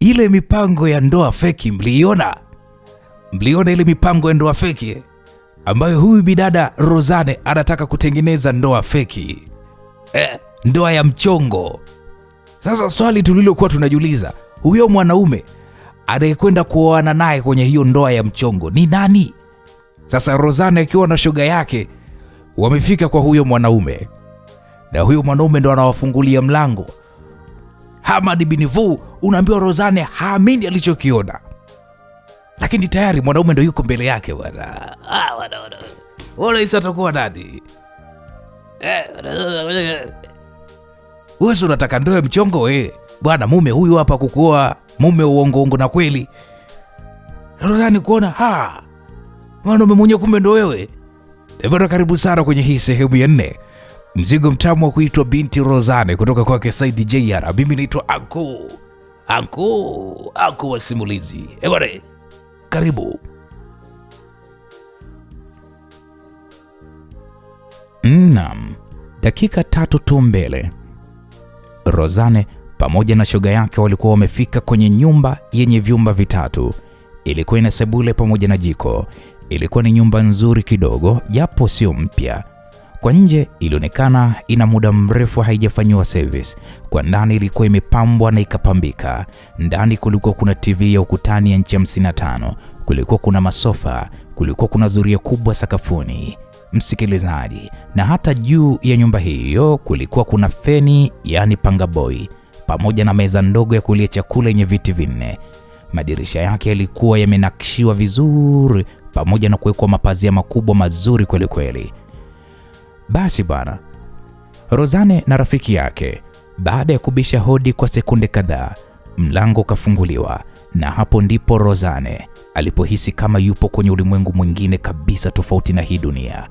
ile mipango ya ndoa feki mliona ile mipango ya ndoa feki ambayo huyu bidada Rozane anataka kutengeneza ndoa feki, ndoa ya mchongo. Sasa swali tulilokuwa tunajiuliza, huyo mwanaume anayekwenda kuoana naye kwenye hiyo ndoa ya mchongo ni nani? Sasa Rozane akiwa na shoga yake wamefika kwa huyo mwanaume, na huyo mwanaume ndo anawafungulia mlango. Hamad bin Vu, unaambiwa Rozane haamini alichokiona, lakini tayari mwanaume ndo yuko mbele yake bwana. Wala isa atakuwa nani? Wewe unataka ndoa ya mchongo bwana, mume huyu hapa kukuoa, mume uongo na kweli. Rozane kuona mwanaume mwenye kumbe ndo wewe. Bwana, karibu sana kwenye hii sehemu ya 4. Mzigo mtamu wa kuitwa Binti Rozane kutoka kwake Said JR. Mimi naitwa Anko wa simulizi. Bwana, karibu. Dakika 3 tu mbele, Rozane pamoja na shoga yake walikuwa wamefika kwenye nyumba yenye vyumba vitatu. Ilikuwa ina sebule pamoja na jiko. Ilikuwa ni nyumba nzuri kidogo, japo sio mpya. Kwa nje ilionekana ina muda mrefu haijafanywa service. Kwa ndani ilikuwa imepambwa na ikapambika. Ndani kulikuwa kuna TV ya ukutani ya inchi 55. Kulikuwa kuna masofa, kulikuwa kuna zuria kubwa sakafuni, msikilizaji, na hata juu ya nyumba hiyo kulikuwa kuna feni, yani pangaboi, pamoja na meza ndogo ya kulia chakula yenye viti 4. Madirisha yake yalikuwa yamenakshiwa vizuri pamoja na kuwekwa mapazia makubwa mazuri kweli kweli. Basi bwana, Rozane na rafiki yake, baada ya kubisha hodi kwa sekunde kadhaa, mlango ukafunguliwa, na hapo ndipo Rozane alipohisi kama yupo kwenye ulimwengu mwingine kabisa tofauti na hii dunia.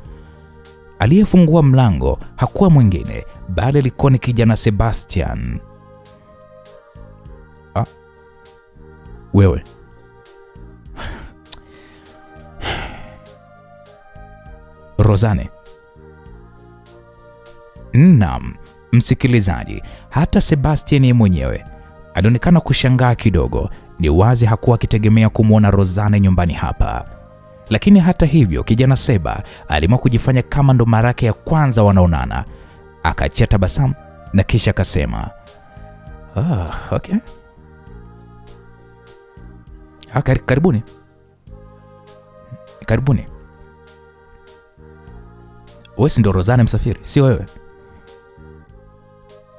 Aliyefungua mlango hakuwa mwingine bali alikuwa ni kijana Sebastian. Wewe Rozane. Naam, msikilizaji, hata Sebastian mwenyewe alionekana kushangaa kidogo. Ni wazi hakuwa akitegemea kumwona Rozane nyumbani hapa. Lakini hata hivyo, kijana Seba aliamua kujifanya kama ndo mara yake ya kwanza wanaonana. Akachia tabasamu na kisha akasema, okay. Karibuni. Wewe si ndo Rozane msafiri, si wewe?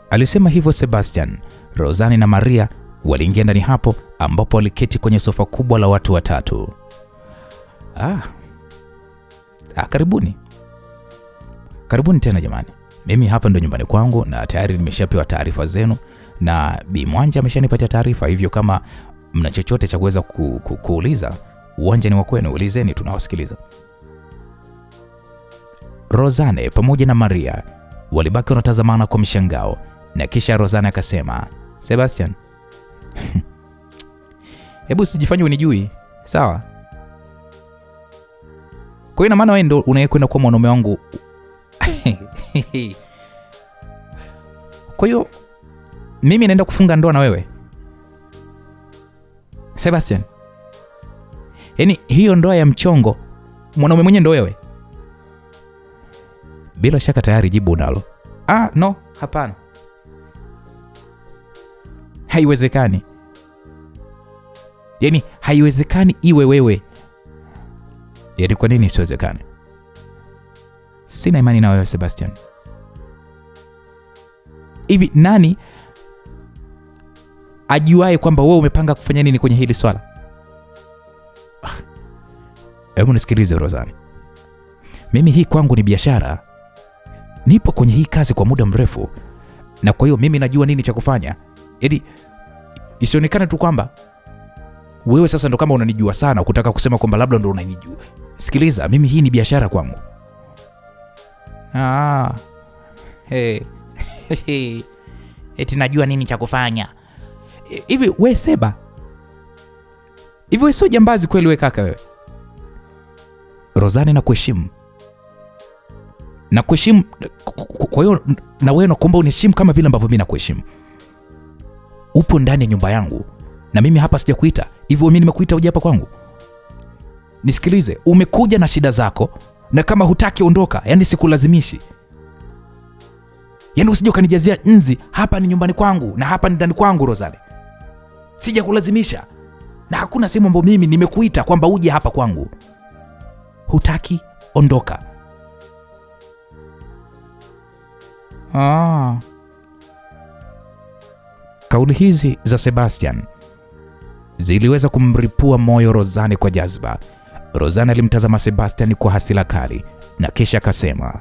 Alisema hivyo Sebastian. Rozane na Maria waliingia ndani hapo, ambapo waliketi kwenye sofa kubwa la watu watatu. Karibuni tena jamani. Mimi hapa ndo nyumbani kwangu na tayari nimeshapewa taarifa zenu, na Bi Mwanja ameshanipatia taarifa, hivyo kama mna chochote cha kuweza kuuliza, uwanja ni wa kwenu, ulizeni, tunawasikiliza. Rozane pamoja na Maria walibaki wanatazamana kwa mshangao, na kisha Rozane akasema, Sebastian, hebu sijifanye unijui, sawa? Kwa hiyo ina maana wewe ndo unayekwenda kwa mwanaume wangu. Kwa hiyo mimi naenda kufunga ndoa na wewe Sebastian? Yaani hiyo ndoa ya mchongo, mwanaume mwenye ndo wewe? Bila shaka tayari jibu unalo. No, hapana. Haiwezekani. Yaani haiwezekani iwe wewe. Yaani kwa nini isiwezekane? Sina imani na wewe Sebastian. Hivi nani ajuaye kwamba wewe umepanga kufanya nini kwenye hili swala? Hebu nisikilize Rozane. Mimi hii kwangu ni biashara. Nipo kwenye hii kazi kwa muda mrefu, na kwa hiyo mimi najua nini cha kufanya. Yaani isionekane tu kwamba wewe sasa ndo kama unanijua sana kutaka kusema kwamba labda ndo unanijua. Sikiliza, mimi hii ni biashara kwangu. Eti najua nini cha kufanya. Hivi wewe Seba, hivi wewe sio jambazi kweli wewe kaka wewe? Rozane, nakuheshimu. Kwa hiyo na wewe nakuomba uniheshimu kama vile ambavyo mimi nakuheshimu. Upo ndani ya nyumba yangu na mimi hapa sijakuita. Hivyo mimi nimekuita uje hapa kwangu? Nisikilize, umekuja na shida zako, na kama hutaki ondoka, yani sikulazimishi. Yani usije ukanijazia nzi. Hapa ni nyumbani kwangu na hapa ni ndani kwangu Rozane. Sija kulazimisha. Na hakuna sehemu ambapo mimi nimekuita kwamba uje hapa kwangu. Hutaki, ondoka. Kauli hizi za Sebastian ziliweza kumripua moyo Rozane kwa jazba. Rozane alimtazama Sebastian kwa hasira kali na kisha akasema,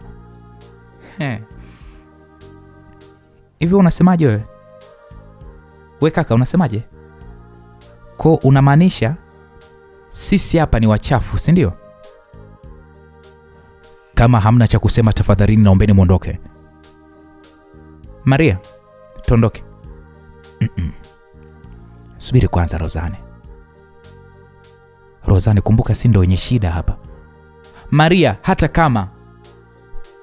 hivi unasemaje wewe? We kaka, unasemaje? Kwa unamaanisha sisi hapa ni wachafu, si ndio? Kama hamna cha kusema, tafadhalini naombeni muondoke. Maria, tuondoke. Subiri kwanza Rozane. Rozane, kumbuka si ndio wenye shida hapa. Maria, hata kama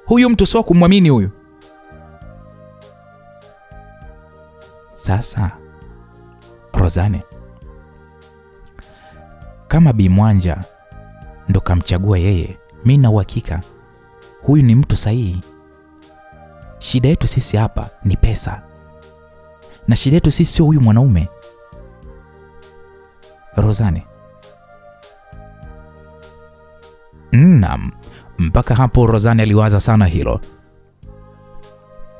huyu mtu sio kumwamini huyu. Sasa Rozane, kama Bi Mwanja ndo kamchagua yeye, mimi na uhakika huyu ni mtu sahihi. Shida yetu sisi hapa ni pesa, na shida yetu sisi sio huyu mwanaume. Rozane. Naam, mpaka hapo Rozane aliwaza sana hilo,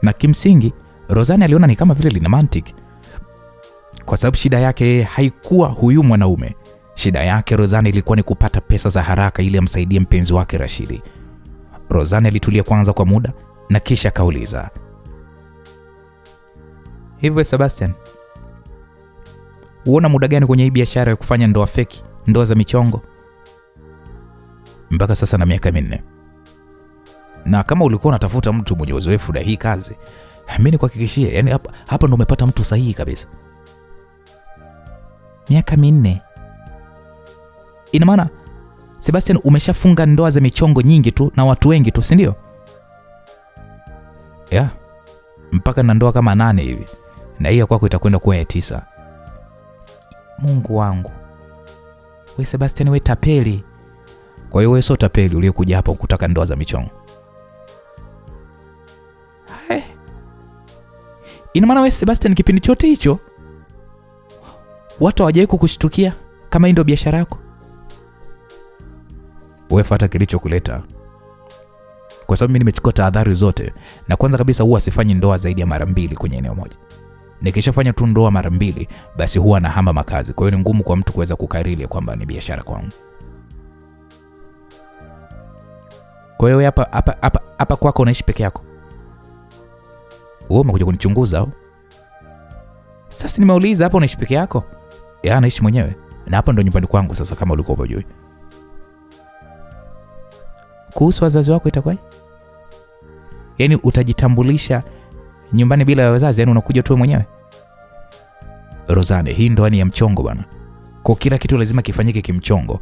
na kimsingi Rozane aliona ni kama vile lina mantiki, kwa sababu shida yake haikuwa huyu mwanaume. Shida yake Rozane ilikuwa ni kupata pesa za haraka ili amsaidie mpenzi wake Rashidi. Rozane alitulia kwanza kwa muda na kisha akauliza, hivyo Sebastian, uona muda gani kwenye hii biashara ya kufanya ndoa feki, ndoa za michongo? Mpaka sasa na miaka 4. Na kama ulikuwa unatafuta mtu mwenye uzoefu na hii kazi, mimi nikuhakikishie, yani hapa ndo umepata mtu sahihi kabisa. Miaka 4. Ina maana Sebastian umeshafunga ndoa za michongo nyingi tu na watu wengi tu, si ndio? Mpaka na ndoa kama 8 hivi. Na hiyo kwako itakwenda kuwa ya 9. Mungu wangu. Wewe Sebastian, wewe tapeli. Kwa hiyo wewe sio tapeli uliyekuja hapa kutaka ndoa za michongo. Ina maana wewe Sebastian, kipindi chote hicho watu hawajawahi kukushtukia kama hii ndio biashara yako? Wewe fuata kilichokuleta. Kwa sababu mimi nimechukua tahadhari zote, na kwanza kabisa huwa sifanyi ndoa zaidi ya mara 2 kwenye eneo moja. Nikishafanya tu ndoa mara 2, basi huwa nahama makazi. Kwa hiyo ni ngumu kwa mtu kuweza kukariri kwamba ni biashara kwangu. Kwa hiyo hapa kwako unaishi peke yako? Wewe umekuja kunichunguza au? Sasa nimeuliza, hapa unaishi peke yako? Naishi mwenyewe. Na hapa ndo nyumbani kwangu sasa, kama ulikuwa unajua. Kuhusu wazazi wako itakuwa? Yaani utajitambulisha nyumbani bila wazazi, yani unakuja tu mwenyewe? Rozane, hii ndoa ni ya mchongo bwana. Kwa kila kitu lazima kifanyike kimchongo.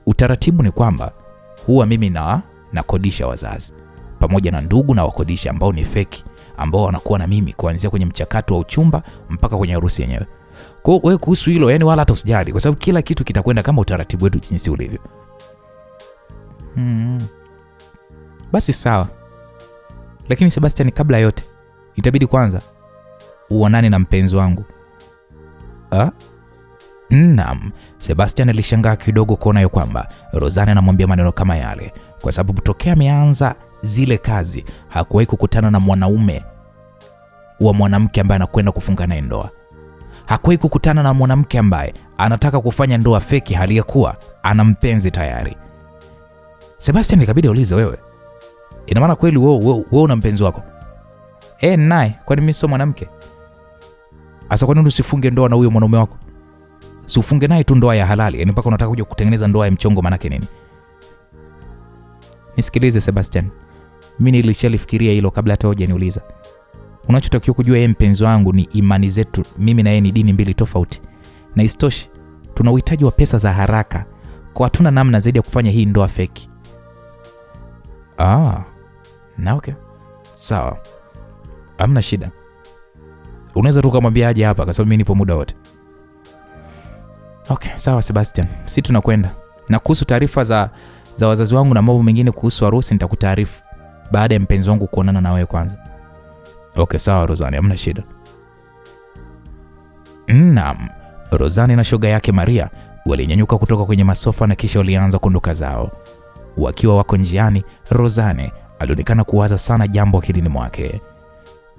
Utaratibu ni kwamba huwa mimi nakodisha wazazi pamoja na ndugu na wakodisha ambao ni feki, ambao wanakuwa na mimi kuanzia kwenye mchakato wa uchumba mpaka kwenye harusi yenyewe. Kwa hiyo wewe kuhusu hilo, yani wala hata usijali, kwa sababu kila kitu kitakwenda kama utaratibu wetu jinsi ulivyo. Basi sawa. Lakini Sebastian, kabla yote itabidi kwanza uonane na mpenzi wangu. Naam. Sebastian alishangaa kidogo kuona kwamba Rozane anamwambia maneno kama yale, kwa sababu tokea ameanza zile kazi hakuwahi kukutana na mwanaume wa mwanamke ambaye anakwenda kufunga naye ndoa. Hakuwahi kukutana na mwanamke ambaye anataka kufanya ndoa feki hali ya kuwa ana mpenzi tayari. Sebastian ikabidi aulize, wewe ina maana kweli wewe una mpenzi wako? Naye, kwani mimi sio mwanamke? Asa kwa nini usifunge ndoa na huyo mwanaume wako? Si ufunge naye tu ndoa ya halali, yani mpaka unataka kuja kutengeneza ndoa ya mchongo, maana yake nini? Nisikilize Sebastian, mimi nilishalifikiria hilo kabla hata hujaniuliza. Unachotakiwa kujua, yeye mpenzi wangu, ni imani zetu, mimi na yeye ni dini mbili tofauti. Na isitoshe, tuna uhitaji wa pesa za haraka, kwa hatuna namna zaidi ya kufanya hii ndoa feki. Na okay. Sawa. Hamna shida. Unaweza tu kumwambia aje hapa, kwa sababu mimi nipo muda wote. Okay, sawa Sebastian. Sisi tunakwenda. Na kuhusu taarifa za wazazi wangu na mambo mengine kuhusu harusi nitakutaarifu baada ya mpenzi wangu kuonana na wewe kwanza. Okay, sawa Rozani, hamna shida. Naam, Rozani na shoga yake Maria walinyanyuka kutoka kwenye masofa na kisha walianza kuondoka zao. Wakiwa wako njiani, Rozani alionekana kuwaza sana jambo akilini mwake.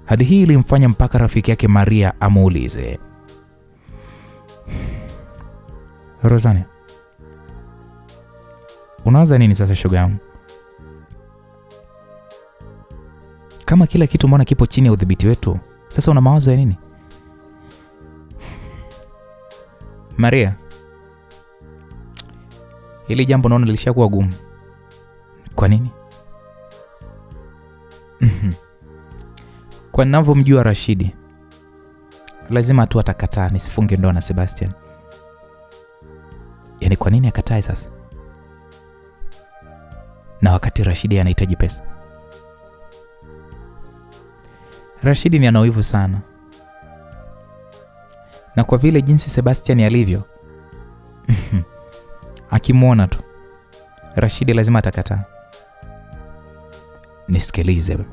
Hadi hii ilimfanya mpaka rafiki yake Maria amuulize, Rozani, unawaza nini sasa shoga yangu? Kama kila kitu mbona kipo chini ya udhibiti wetu, sasa una mawazo ya nini? Maria, hili jambo naona lilishakuwa gumu. Kwa nini? Kwa ninavyomjua Rashidi, lazima tu atakataa nisifunge ndoa na Sebastian. Yaani kwa nini akatae sasa? Na wakati Rashidi anahitaji pesa. Rashidi ni ana wivu sana. Na kwa vile jinsi Sebastian alivyo, akimwona tu Rashidi lazima atakataa.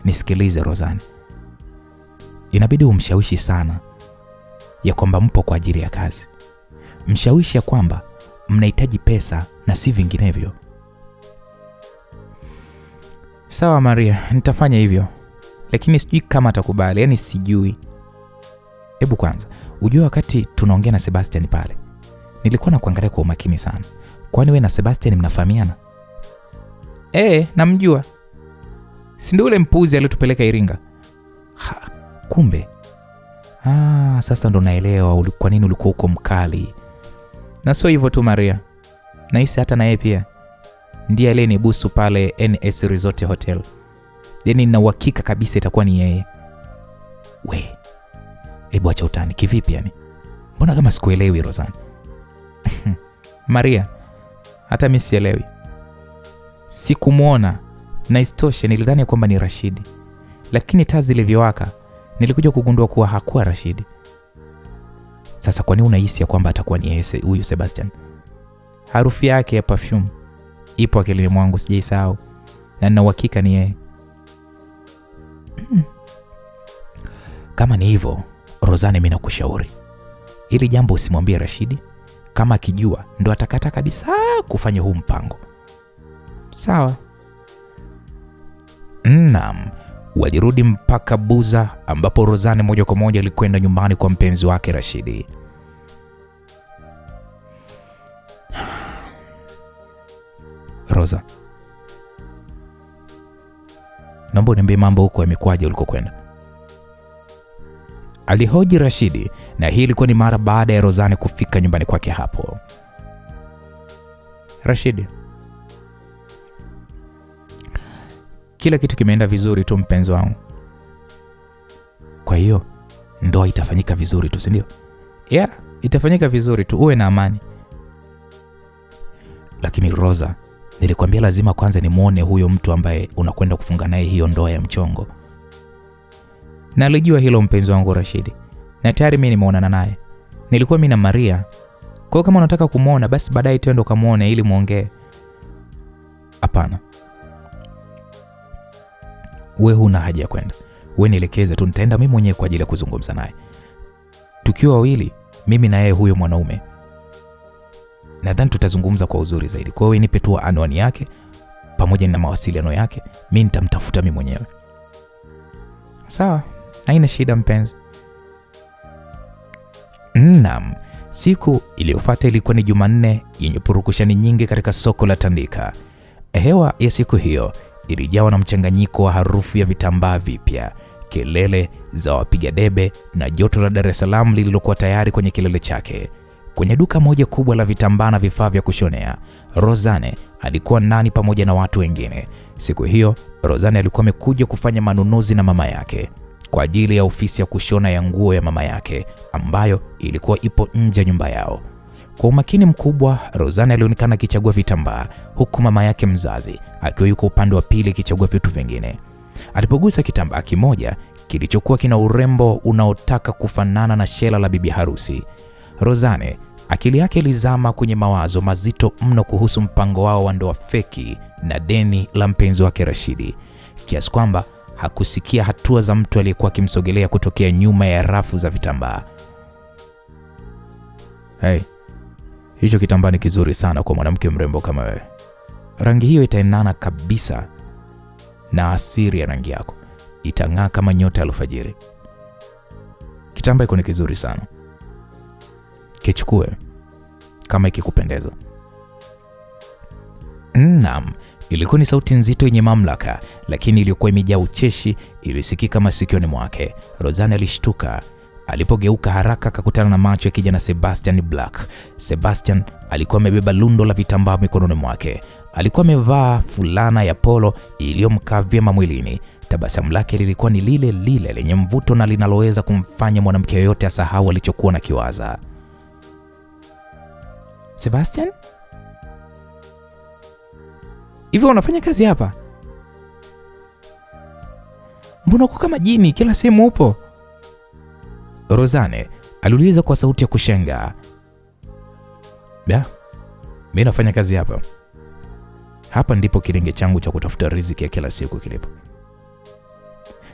Nisikilize Rozani. Inabidi umshawishi sana ya kwamba mpo kwa ajili ya kazi. Mshawishi ya kwamba mnahitaji pesa na si vinginevyo. Sawa Maria, nitafanya hivyo. Lakini sijui kama atakubali, yani sijui. Hebu kwanza, ujue wakati tunaongea na Sebastian pale, nilikuwa na kuangalia kwa umakini sana. Kwani wewe na Sebastian mnafahamiana? Namjua. Si ndio ule mpuzi aliyotupeleka Iringa? Kumbe. Sasa ndo naelewa kwa nini ulikuwa uko mkali. Na sio hivyo tu Maria. Nahisi hata na yeye pia ndiye aliyenibusu pale NS Resort Hotel. Yaani nina uhakika kabisa itakuwa ni yeye. Hebu acha utani. Kivipi yani? Mbona kama sikuelewi Rozani? Maria, hata mimi sielewi. Sikumuona na istoshe nilidhani kwamba ni Rashidi. Lakini taa zilivyowaka nilikuja kugundua kuwa hakuwa Rashidi. Sasa kwa nini unahisi ya kwamba atakuwa ni yeye huyu Sebastian? Harufu yake ya perfume ipo akilini mwangu, sijaisahau. Na nina uhakika ni yeye. Kama ni hivyo, Rozani, mimi nakushauri ili jambo usimwambie Rashidi. Kama akijua ndo atakata kabisa kufanya huu mpango. Sawa? Naam, walirudi mpaka Buza ambapo Rozani moja kwa moja alikwenda nyumbani kwa mpenzi wake Rashidi. Roza, naomba niambie mambo huko yamekuaje ulikokwenda? Alihoji Rashidi, na hii ilikuwa ni mara baada ya Rozani kufika nyumbani kwake hapo. Rashidi, kila kitu kimeenda vizuri tu mpenzi wangu. Kwa hiyo ndoa itafanyika vizuri tu, si ndio? Itafanyika vizuri tu, uwe na amani. Lakini Roza, nilikwambia lazima kwanza nimuone huyo mtu ambaye unakwenda kufunga naye hiyo ndoa ya mchongo. Na alijua hilo mpenzi wangu Rashidi. Na tayari mimi nimeonana naye. Nilikuwa mimi na Maria. Kwa kama unataka kumuona basi baadaye twende kumuone ili muongee. Hapana. Wewe huna haja ya kwenda. Wewe nielekeze tu, nitaenda mimi mwenyewe kwa ajili ya kuzungumza naye. Tukiwa wawili, mimi na yeye huyo mwanaume, nadhani tutazungumza kwa uzuri zaidi. Kwa hiyo nipe tu anwani yake pamoja na mawasiliano yake, mimi nitamtafuta mimi mwenyewe. Sawa, haina shida mpenzi. Naam, siku iliyofuata ilikuwa ni Jumanne yenye purukushani nyingi katika soko la Tandika. Hewa ya siku hiyo ilijawa na mchanganyiko wa harufu ya vitambaa vipya, kelele za wapiga debe na joto la Dar es Salaam lililokuwa tayari kwenye kilele chake. Kwenye duka moja kubwa la vitambaa na vifaa vya kushonea, Rozane alikuwa ndani pamoja na watu wengine. Siku hiyo, Rozane alikuwa amekuja kufanya manunuzi na mama yake kwa ajili ya ofisi ya kushona ya nguo ya mama yake ambayo ilikuwa ipo nje ya nyumba yao. Kwa umakini mkubwa, Rozane alionekana akichagua vitambaa huku mama yake mzazi akiwa yuko upande wa pili akichagua vitu vingine. Alipogusa kitambaa kimoja kilichokuwa kina urembo unaotaka kufanana na shela la bibi harusi, Rozane Akili yake ilizama kwenye mawazo mazito mno kuhusu mpango wao wa ndoa feki na deni la mpenzi wake Rashidi, kiasi kwamba hakusikia hatua za mtu aliyekuwa akimsogelea kutokea nyuma ya rafu za vitambaa. Hey, hicho kitambaa ni kizuri sana kwa mwanamke mrembo kama wewe. Rangi hiyo itaendana kabisa na asili ya rangi yako. Itang'aa kama nyota ya alfajiri. Kitambaa iko ni kizuri sana. Kichukue kama ikikupendeza. Naam, ilikuwa ni sauti nzito yenye mamlaka, lakini iliyokuwa imejaa ucheshi, ilisikika masikioni mwake. Rosanne alishtuka. Alipogeuka haraka akakutana na macho ya kijana Sebastian Black. Sebastian alikuwa amebeba lundo la vitambaa mikononi mwake. Alikuwa amevaa fulana ya polo iliyomkaa vyema mwilini. Tabasamu lake lilikuwa ni lile lile lenye mvuto na linaloweza kumfanya mwanamke yoyote asahau alichokuwa na kiwaza. Sebastian? Hivi unafanya kazi hapa? Mbona uko kama jini kila sehemu upo? Rosanne aliuliza kwa sauti ya kushangaa. Mimi nafanya kazi hapa. Hapa ndipo kilenge changu cha kutafuta riziki ya kila siku kilipo.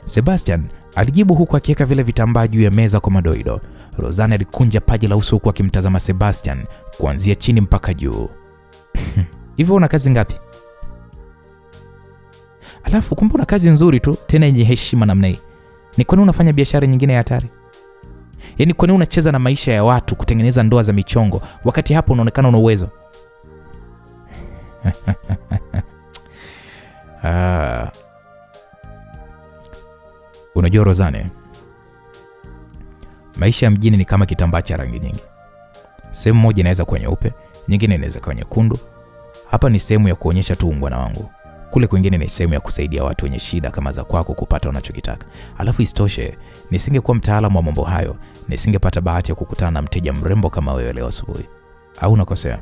Sebastian alijibu huku akiweka vile vitambaa juu ya meza kwa madoido. Rosanne alikunja paji la uso huku akimtazama Sebastian kuanzia chini mpaka juu. Hivyo una kazi ngapi? Alafu kumbe una kazi nzuri tu tena yenye heshima namna hii. Ni kwa nini unafanya biashara nyingine ya hatari? Yaani kwa nini unacheza na maisha ya watu kutengeneza ndoa za michongo wakati hapo unaonekana una uwezo? Unajua Rosanne, maisha ya mjini ni kama kitambaa cha rangi nyingi. Sehemu moja inaweza kuwa nyeupe, nyingine inaweza kuwa nyekundu. Hapa ni sehemu ya kuonyesha tu ungwana wangu. Kule kwingine ni sehemu ya kusaidia watu wenye shida kama za kwako kupata wanachokitaka. Alafu isitoshe, nisingekuwa mtaalamu wa mambo hayo, nisingepata bahati ya kukutana na mteja mrembo kama wewe leo asubuhi. Au unakosea?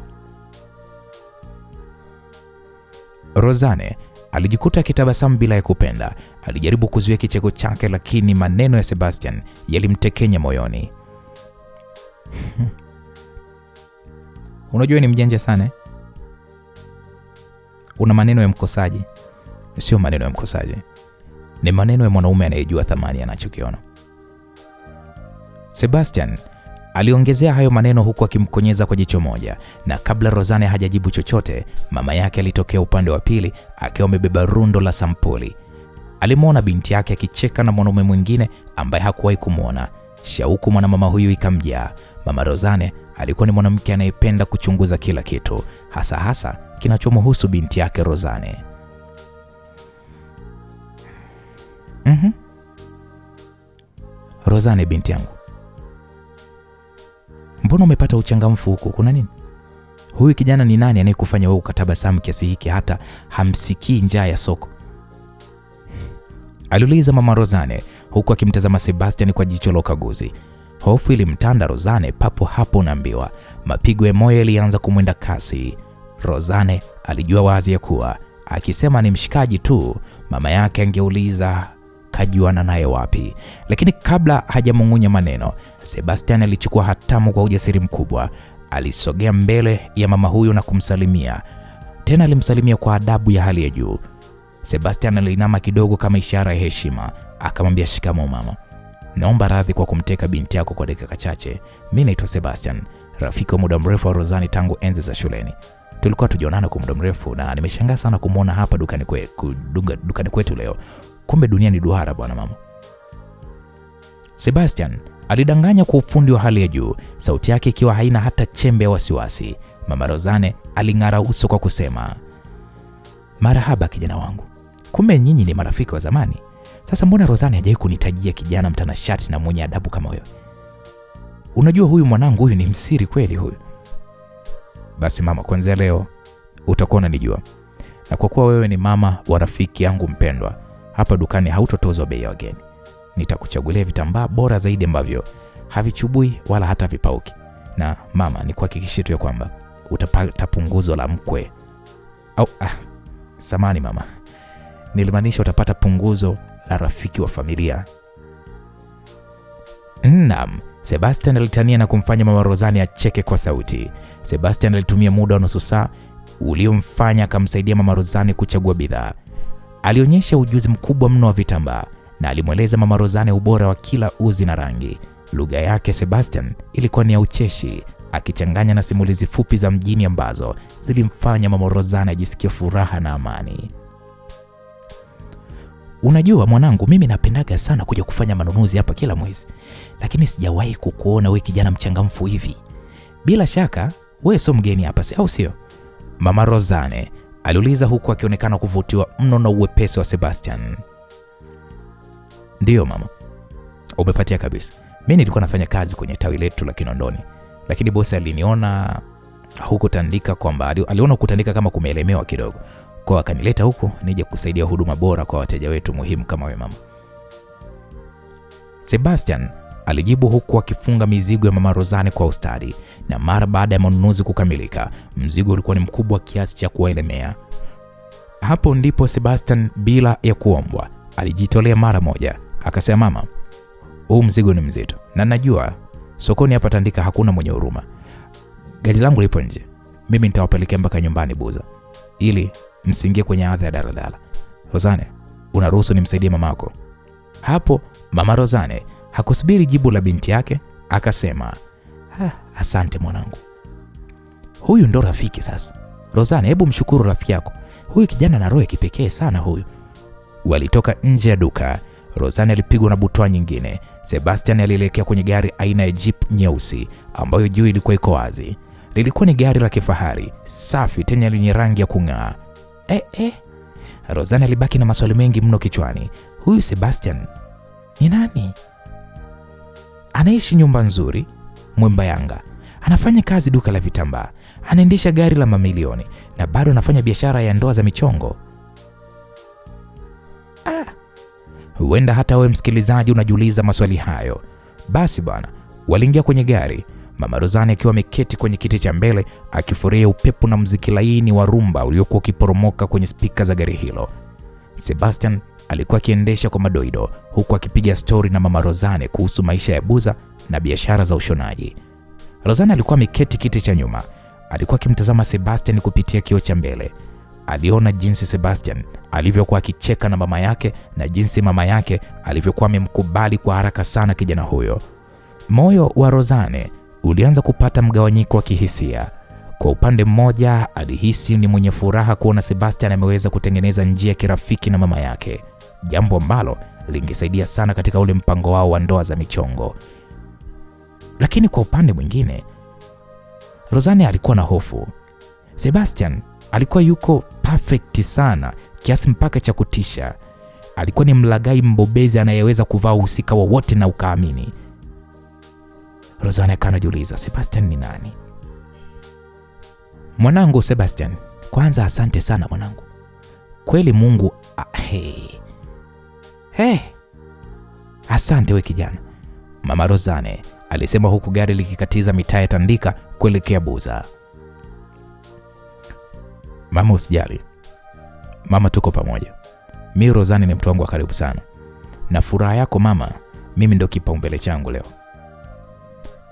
Rosanne alijikuta akitabasamu bila ya kupenda. Alijaribu kuzuia kicheko chake, lakini maneno ya Sebastian yalimtekenya moyoni. Unajua ni mjanja sana. Una maneno ya mkosaji. Sio maneno ya mkosaji. Ni maneno ya mwanaume anayejua thamani anachokiona. Sebastian aliongezea hayo maneno huku akimkonyeza kwa jicho moja, na kabla Rosanne hajajibu chochote, mama yake alitokea upande wa pili akiwa amebeba rundo la sampuli. Alimwona binti yake akicheka na mwanaume mwingine ambaye hakuwahi kumwona. Shauku mwanamama huyu ikamjaa. Mama Rosanne alikuwa ni mwanamke anayependa kuchunguza kila kitu, hasa kinachomhusu binti yake Rosanne. Rosanne, binti yangu, mbona umepata uchangamfu huku? Kuna nini? Huyu kijana ni nani anayekufanya wewe ukatabasamu kiasi hiki hata hamsikii njaa ya soko? Aliuliza mama Rosanne huku akimtazama Sebastian kwa jicho la ukaguzi. Hofu ilimtanda Rosanne papo hapo. Naambiwa mapigo ya moyo yalianza kumwenda kasi. Rosanne alijua wazi ya kuwa akisema ni mshikaji tu, mama yake angeuliza kajuana naye wapi. Lakini kabla hajamung'unya maneno, Sebastian alichukua hatamu kwa ujasiri mkubwa. Alisogea mbele ya mama huyo na kumsalimia. Tena alimsalimia kwa adabu ya hali ya juu. Sebastian alinama kidogo kama ishara ya heshima, akamwambia, shikamoo mama. Naomba radhi kwa kumteka binti yako kwa dakika chache. Mimi naitwa Sebastian, rafiki wa muda mrefu wa Rosanne tangu enzi za shuleni. Tulikuwa tujionana kwa muda mrefu na nimeshangaa sana kumuona hapa dukani kwetu leo. Kumbe dunia ni duara bwana mama. Sebastian alidanganya kwa ufundi wa hali ya juu, sauti yake ikiwa haina hata chembe ya wasiwasi. Mama Rosanne aling'ara uso kwa kusema, marahaba kijana wangu. Kumbe nyinyi ni marafiki wa zamani. Sasa mbona Rosanne hajawahi kunitajia kijana mtanashati na mwenye adabu kama wewe? Unajua huyu mwanangu huyu ni msiri kweli huyu. Basi mama, kuanzia leo utakuwa unanijua. Na kwa kuwa wewe ni mama wa rafiki yangu mpendwa, hapa dukani hautotozwa bei ya wageni. Nitakuchagulia vitambaa bora zaidi ambavyo havichubui wala hata vipauki. Na mama, ni kuhakikishia tu ya kwamba utapata punguzo la mkwe. Samani mama, nilimaanisha utapata punguzo la rafiki wa familia. Naam, Sebastian alitania na kumfanya Mama Rozane acheke kwa sauti. Sebastian alitumia muda wa nusu saa uliomfanya akamsaidia Mama Rozane kuchagua bidhaa. Alionyesha ujuzi mkubwa mno wa vitambaa na alimweleza Mama Rozane ubora wa kila uzi na rangi. Lugha yake Sebastian ilikuwa ni ya ucheshi, akichanganya na simulizi fupi za mjini ambazo zilimfanya Mama Rozane ajisikie furaha na amani. Unajua mwanangu, mimi napendaga sana kuja kufanya manunuzi hapa kila mwezi, lakini sijawahi kukuona wewe kijana mchangamfu hivi. Bila shaka wewe sio mgeni hapa, au sio? Mama Rozane aliuliza huku akionekana kuvutiwa mno na uwepesi wa Sebastian. Ndiyo mama, umepatia kabisa. Mimi nilikuwa nafanya kazi kwenye tawi letu la Kinondoni, lakini bosi aliniona huku tandika kwamba aliona kutandika kama kumeelemewa kidogo, kwa akanileta huku nije kusaidia huduma bora kwa wateja wetu muhimu kama wewe mama. Sebastian alijibu huku akifunga mizigo ya Mama Rozane kwa ustadi, na mara baada ya manunuzi kukamilika, mzigo ulikuwa ni mkubwa kiasi cha kuelemea. Hapo ndipo Sebastian bila ya kuombwa alijitolea mara moja, akasema, mama, huu mzigo ni mzito na najua sokoni hapa tandika hakuna mwenye huruma. Gari langu lipo nje, mimi nitawapelekea mpaka nyumbani Buza, ili msingie kwenye adha ya daladala. Rozane, unaruhusu nimsaidie mamako? Hapo Mama Rozane hakusubiri jibu la binti yake, akasema, asante mwanangu. Huyu ndo rafiki sasa. Rozane, hebu mshukuru rafiki yako. Huyu kijana na roho kipekee sana huyu. Walitoka nje ya duka. Rozane alipigwa na butwa nyingine. Sebastian alielekea kwenye gari aina ya Jeep nyeusi ambayo juu ilikuwa iko wazi. Lilikuwa ni gari la kifahari, safi tena lenye rangi ya kung'aa. Rozane alibaki na maswali mengi mno kichwani. Huyu Sebastian ni nani? Anaishi nyumba nzuri, mwemba Yanga. Anafanya kazi duka la vitambaa. Anaendesha gari la mamilioni na bado anafanya biashara ya ndoa za michongo. Huenda hata wewe msikilizaji unajiuliza maswali hayo. Basi bwana, waliingia kwenye gari. Mama Rozane akiwa ameketi kwenye kiti cha mbele akifurahia upepo na muziki laini wa rumba uliokuwa ukiporomoka kwenye spika za gari hilo. Sebastian alikuwa akiendesha kwa madoido huku akipiga stori na Mama Rozane kuhusu maisha ya Buza na biashara za ushonaji. Rozane alikuwa ameketi kiti cha nyuma, alikuwa akimtazama Sebastian kupitia kioo cha mbele. Aliona jinsi Sebastian alivyokuwa akicheka na mama yake na jinsi mama yake alivyokuwa amemkubali kwa haraka sana kijana huyo. Moyo wa Rozane ulianza kupata mgawanyiko wa kihisia. Kwa upande mmoja alihisi ni mwenye furaha kuona Sebastian ameweza kutengeneza njia ya kirafiki na mama yake, jambo ambalo lingesaidia sana katika ule mpango wao wa ndoa za michongo. Lakini kwa upande mwingine, Rozane alikuwa na hofu. Sebastian alikuwa yuko perfect sana kiasi mpaka cha kutisha. Alikuwa ni mlagai mbobezi anayeweza kuvaa uhusika wowote na ukaamini. Rozane akanajiuliza, Sebastian ni nani? Mwanangu Sebastian, kwanza asante sana mwanangu. Kweli Mungu asante we kijana, Mama Rozane alisema huku gari likikatiza mitaa ya Tandika kuelekea Buza. Mama usijali. Mama tuko pamoja. Mimi Rozane ni mtu wangu wa karibu sana. Na furaha yako mama, mimi ndio kipaumbele changu leo.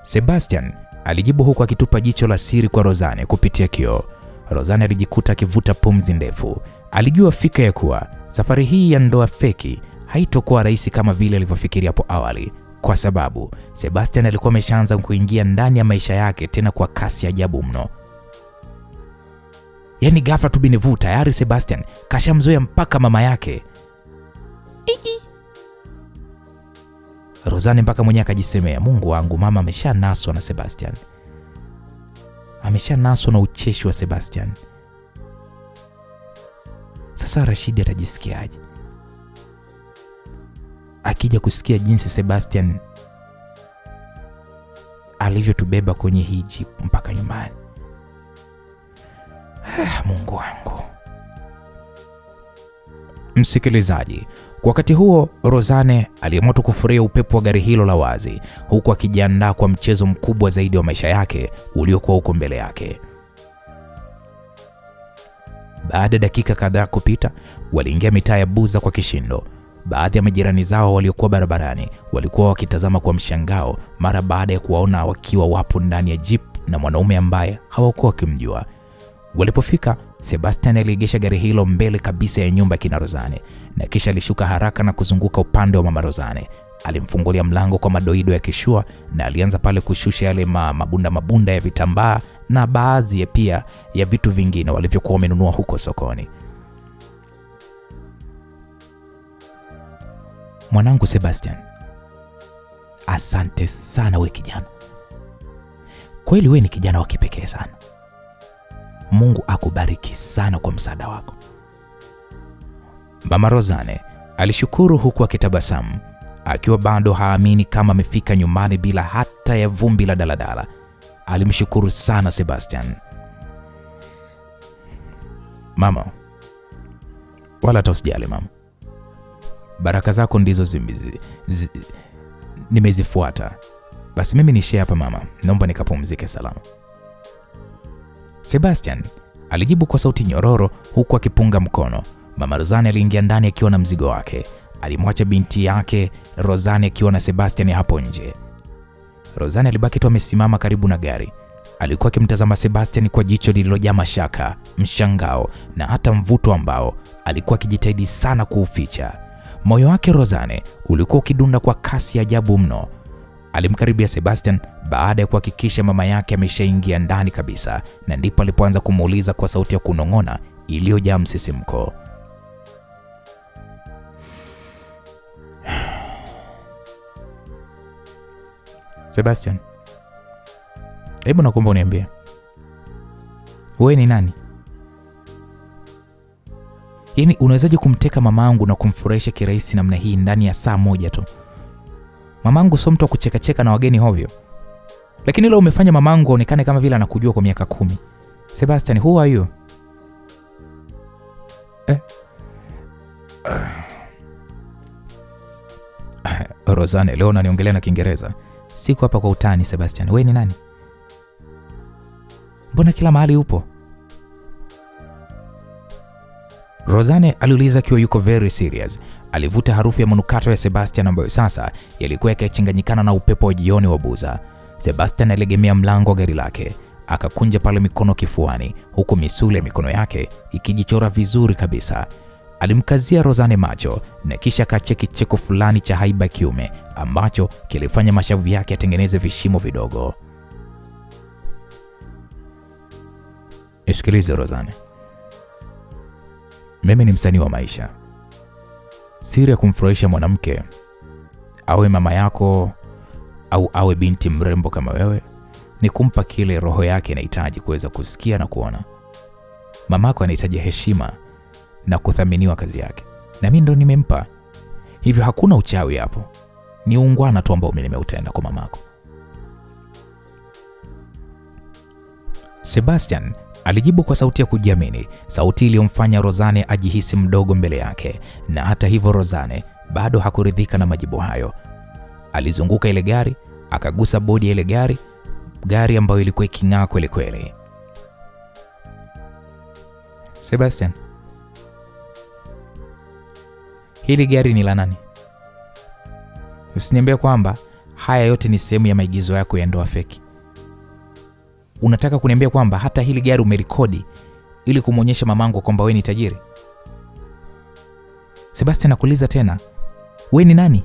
Sebastian alijibu huku akitupa jicho la siri kwa Rozane kupitia kioo. Rozane alijikuta akivuta pumzi ndefu. Alijua fika ya kuwa safari hii ya ndoa feki haitokuwa rahisi kama vile alivyofikiria hapo awali, kwa sababu Sebastian alikuwa ameshaanza kuingia ndani ya maisha yake tena kwa kasi ya ajabu mno. Yaani ghafla tu binivu tayari Sebastian kashamzoea mpaka mama yake. Rozane mpaka mwenyewe akajisemea, Mungu wangu, mama ameshanaswa na Sebastian. Ameshanaswa na ucheshi wa Sebastian. Sasa Rashidi atajisikiaje akija kusikia jinsi Sebastian alivyotubeba kwenye hii Jeep mpaka nyumbani? Mungu wangu. Msikilizaji, kwa wakati huo Rozane aliamua kufurahia upepo wa gari hilo la wazi huku akijiandaa kwa mchezo mkubwa zaidi wa maisha yake uliokuwa huko mbele yake. Baada ya dakika kadhaa kupita, waliingia mitaa ya Buza kwa kishindo. Baadhi ya majirani zao waliokuwa barabarani walikuwa wakitazama kwa mshangao mara baada ya kuwaona wakiwa wapo ndani ya jeep na mwanaume ambaye hawakuwa wakimjua. Walipofika, Sebastian aliegesha gari hilo mbele kabisa ya nyumba ya kina Rozane na kisha alishuka haraka na kuzunguka upande wa mama Rozane. Alimfungulia mlango kwa madoido ya kishua na alianza pale kushusha yale mabunda ya vitambaa na baadhi pia ya vitu vingine walivyokuwa wamenunua huko sokoni. Mwanangu Sebastian, asante sana we kijana. Kweli we ni kijana wa kipekee sana. Mungu akubariki sana kwa msaada wako. Mama Rozane alishukuru huku akitabasamu, akiwa bado haamini kama amefika nyumbani bila hata ya vumbi la daladala. Alimshukuru sana Sebastian. Mama, wala hata usijali mama. Baraka zako ndizo nimezifuata. Basi mimi niishie hapa mama, naomba nikapumzike salama. Sebastian alijibu kwa sauti nyororo huku akipunga mkono. Mama Rozane aliingia ndani akiwa na mzigo wake. Alimwacha binti yake Rozane akiwa na Sebastian hapo nje. Rozane alibaki tu amesimama karibu na gari. Alikuwa akimtazama Sebastian kwa jicho lililojaa mashaka, mshangao na hata mvuto ambao alikuwa akijitahidi sana kuuficha. Moyo wake Rozane ulikuwa ukidunda kwa kasi ya ajabu mno. Alimkaribia Sebastian baada ya kuhakikisha mama yake ameshaingia ndani kabisa, na ndipo alipoanza kumuuliza kwa sauti ya kunong'ona iliyojaa msisimko. Sebastian, hebu nakuomba uniambie, wewe ni nani? Yaani unawezaje kumteka mamangu na kumfurahisha kirahisi namna hii ndani ya saa moja tu? Mamangu sio mtu wa kucheka na wageni hovyo. Lakini leo umefanya mamangu aonekane kama vile anakujua kwa miaka 10. Sebastian, who are you? Rozane, leo unaniongelea na Kiingereza. Siko hapa kwa utani Sebastian. Wewe ni nani? Mbona kila mahali upo? Rozane aliuliza akiwa yuko very serious. Alivuta harufu ya manukato ya Sebastian ambayo sasa yalikuwa yakichanganyikana na upepo wa jioni wa Buza. Sebastian aligemea mlango wa gari lake, akakunja pale mikono kifuani, huku misuli ya mikono yake ikijichora vizuri kabisa. Alimkazia Rozane macho na kisha akacheki kicheko fulani cha haiba kiume ambacho kilifanya mashavu yake yatengeneze vishimo vidogo. Sikiliza Rozane, mimi ni msanii wa maisha. Siri ya kumfurahisha mwanamke, awe mama yako au awe binti mrembo kama wewe, ni kumpa kile roho yake inahitaji kuweza kusikia na kuona. Mamako anahitaji heshima na kuthaminiwa kazi yake, na mimi ndo nimempa. Hivyo hakuna uchawi hapo. Ni ungwana tu ambao mimi nimeutenda kwa mamako. Sebastian alijibu kwa sauti ya kujiamini, sauti iliyomfanya Rozane ajihisi mdogo mbele yake. Na hata hivyo Rozane bado hakuridhika na majibu hayo. Alizunguka ile gari, akagusa bodi ya ile gari ambayo ilikuwa iking'aa kweli kweli. Sebastian, hili gari ni la nani? Usiniambie kwamba haya yote ni sehemu ya maigizo yako ya ndoa feki. Unataka kuniambia kwamba hata hili gari umerekodi ili kumuonyesha mamangu kwamba wewe ni tajiri? Sebastian, nakuuliza tena, wewe ni nani?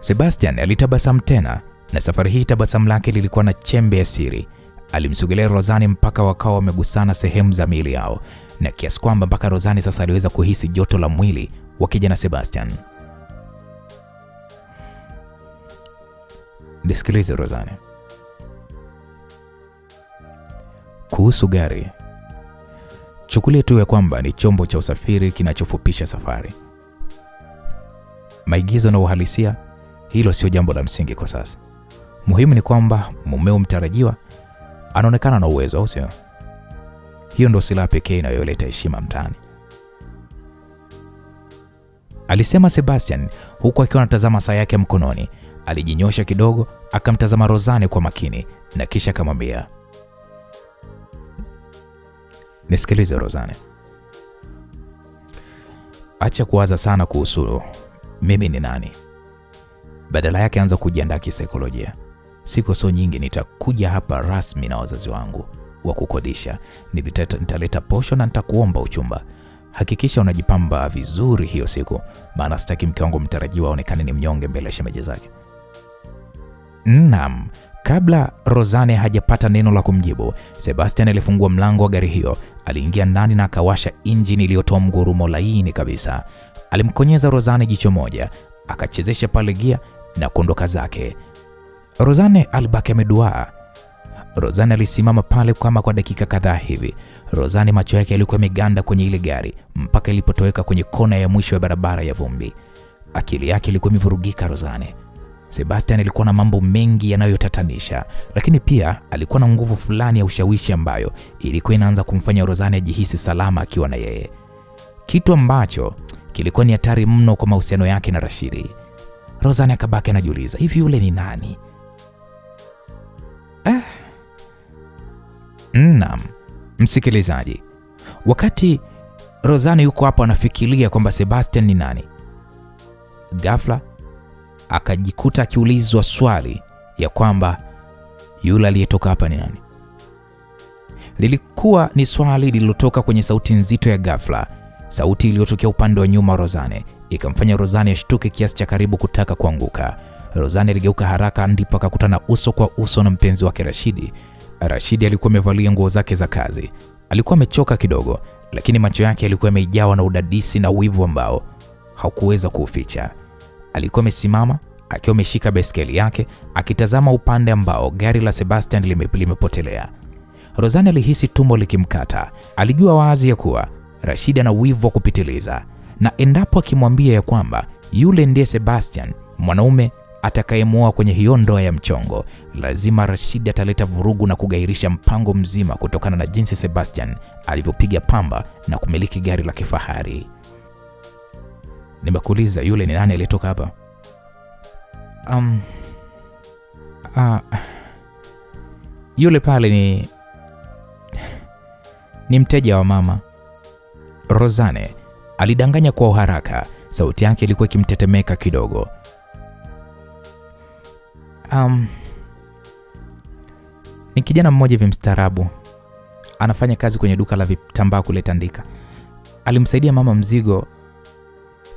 Sebastian alitabasamu tena, na safari hii tabasamu lake lilikuwa na chembe ya siri. Alimsogelea Rozane mpaka wakawa wamegusana sehemu za miili yao, na kiasi kwamba mpaka Rozane sasa aliweza kuhisi joto la mwili wa kijana Sebastian. Nisikilize Rozane, kuhusu gari, chukulia tu ya kwamba ni chombo cha usafiri kinachofupisha safari. Maigizo na uhalisia, hilo sio jambo la msingi kwa sasa. Muhimu ni kwamba mumeo mtarajiwa anaonekana na uwezo, au sio? Hiyo ndio silaha pekee inayoleta heshima mtaani, alisema Sebastian huku akiwa anatazama saa yake mkononi. Alijinyosha kidogo, akamtazama Rozane kwa makini na kisha akamwambia, Nisikilize Rozane, acha kuwaza sana kuhusu mimi ni nani. Badala yake anza kujiandaa kisaikolojia. Siku so nyingi nitakuja hapa rasmi na wazazi wangu wa kukodisha. Nitaleta posho na nitakuomba uchumba. Hakikisha unajipamba vizuri hiyo siku, maana sitaki mke wangu mtarajiwa aonekane ni mnyonge mbele ya shemeji zake. Naam. Kabla Rozane hajapata neno la kumjibu, Sebastian alifungua mlango wa gari hiyo. Aliingia ndani na akawasha injini iliyotoa mgurumo laini kabisa. Alimkonyeza Rozane jicho moja, akachezesha pale gia na kuondoka zake. Rozane alibaki ameduaa. Rozane alisimama pale kama kwa dakika kadhaa hivi. Rozane macho yake yalikuwa yameganda kwenye ile gari mpaka ilipotoweka kwenye kona ya mwisho ya barabara ya vumbi. Akili yake ilikuwa imevurugika Rozane. Sebastian alikuwa na mambo mengi yanayotatanisha, lakini pia alikuwa na nguvu fulani ya ushawishi ambayo ilikuwa inaanza kumfanya Rozane ajihisi salama akiwa na yeye. Kitu ambacho kilikuwa ni hatari mno kwa mahusiano yake na Rashidi. Rozane akabaki anajiuliza, hivi yule ni nani? Naam, msikilizaji. Wakati Rozane yuko hapo anafikiria kwamba Sebastian ni nani, ghafla akajikuta akiulizwa swali ya kwamba yule aliyetoka hapa ni nani. Lilikuwa ni swali lililotoka kwenye sauti nzito ya ghafla, sauti iliyotokea upande wa nyuma Rozane, ikamfanya Rozane ashtuke kiasi cha karibu kutaka kuanguka. Rozane aligeuka haraka, ndipo akakutana uso kwa uso na mpenzi wake Rashidi. Rashidi alikuwa amevalia nguo zake za kazi. Alikuwa amechoka kidogo, lakini macho yake yalikuwa yamejawa na udadisi na wivu ambao hakuweza kuuficha. Alikuwa amesimama akiwa ameshika baiskeli yake, akitazama upande ambao gari la Sebastian limepotelea. Rozane alihisi tumbo likimkata. Alijua wazi ya kuwa Rashidi ana wivu wa kupitiliza, na endapo akimwambia ya kwamba yule ndiye Sebastian, mwanaume atakayemuoa kwenye hiyo ndoa ya mchongo, lazima Rashidi ataleta vurugu na kugairisha mpango mzima kutokana na jinsi Sebastian alivyopiga pamba na kumiliki gari la kifahari. Nimekuuliza yule ni nani aliyetoka hapa? Yule pale ni mteja wa mama. Rozane alidanganya kwa uharaka, sauti yake ilikuwa ikimtetemeka kidogo. Ni kijana mmoja hivi mstaarabu, anafanya kazi kwenye duka la vitambaa kule Tandika. Alimsaidia mama mzigo,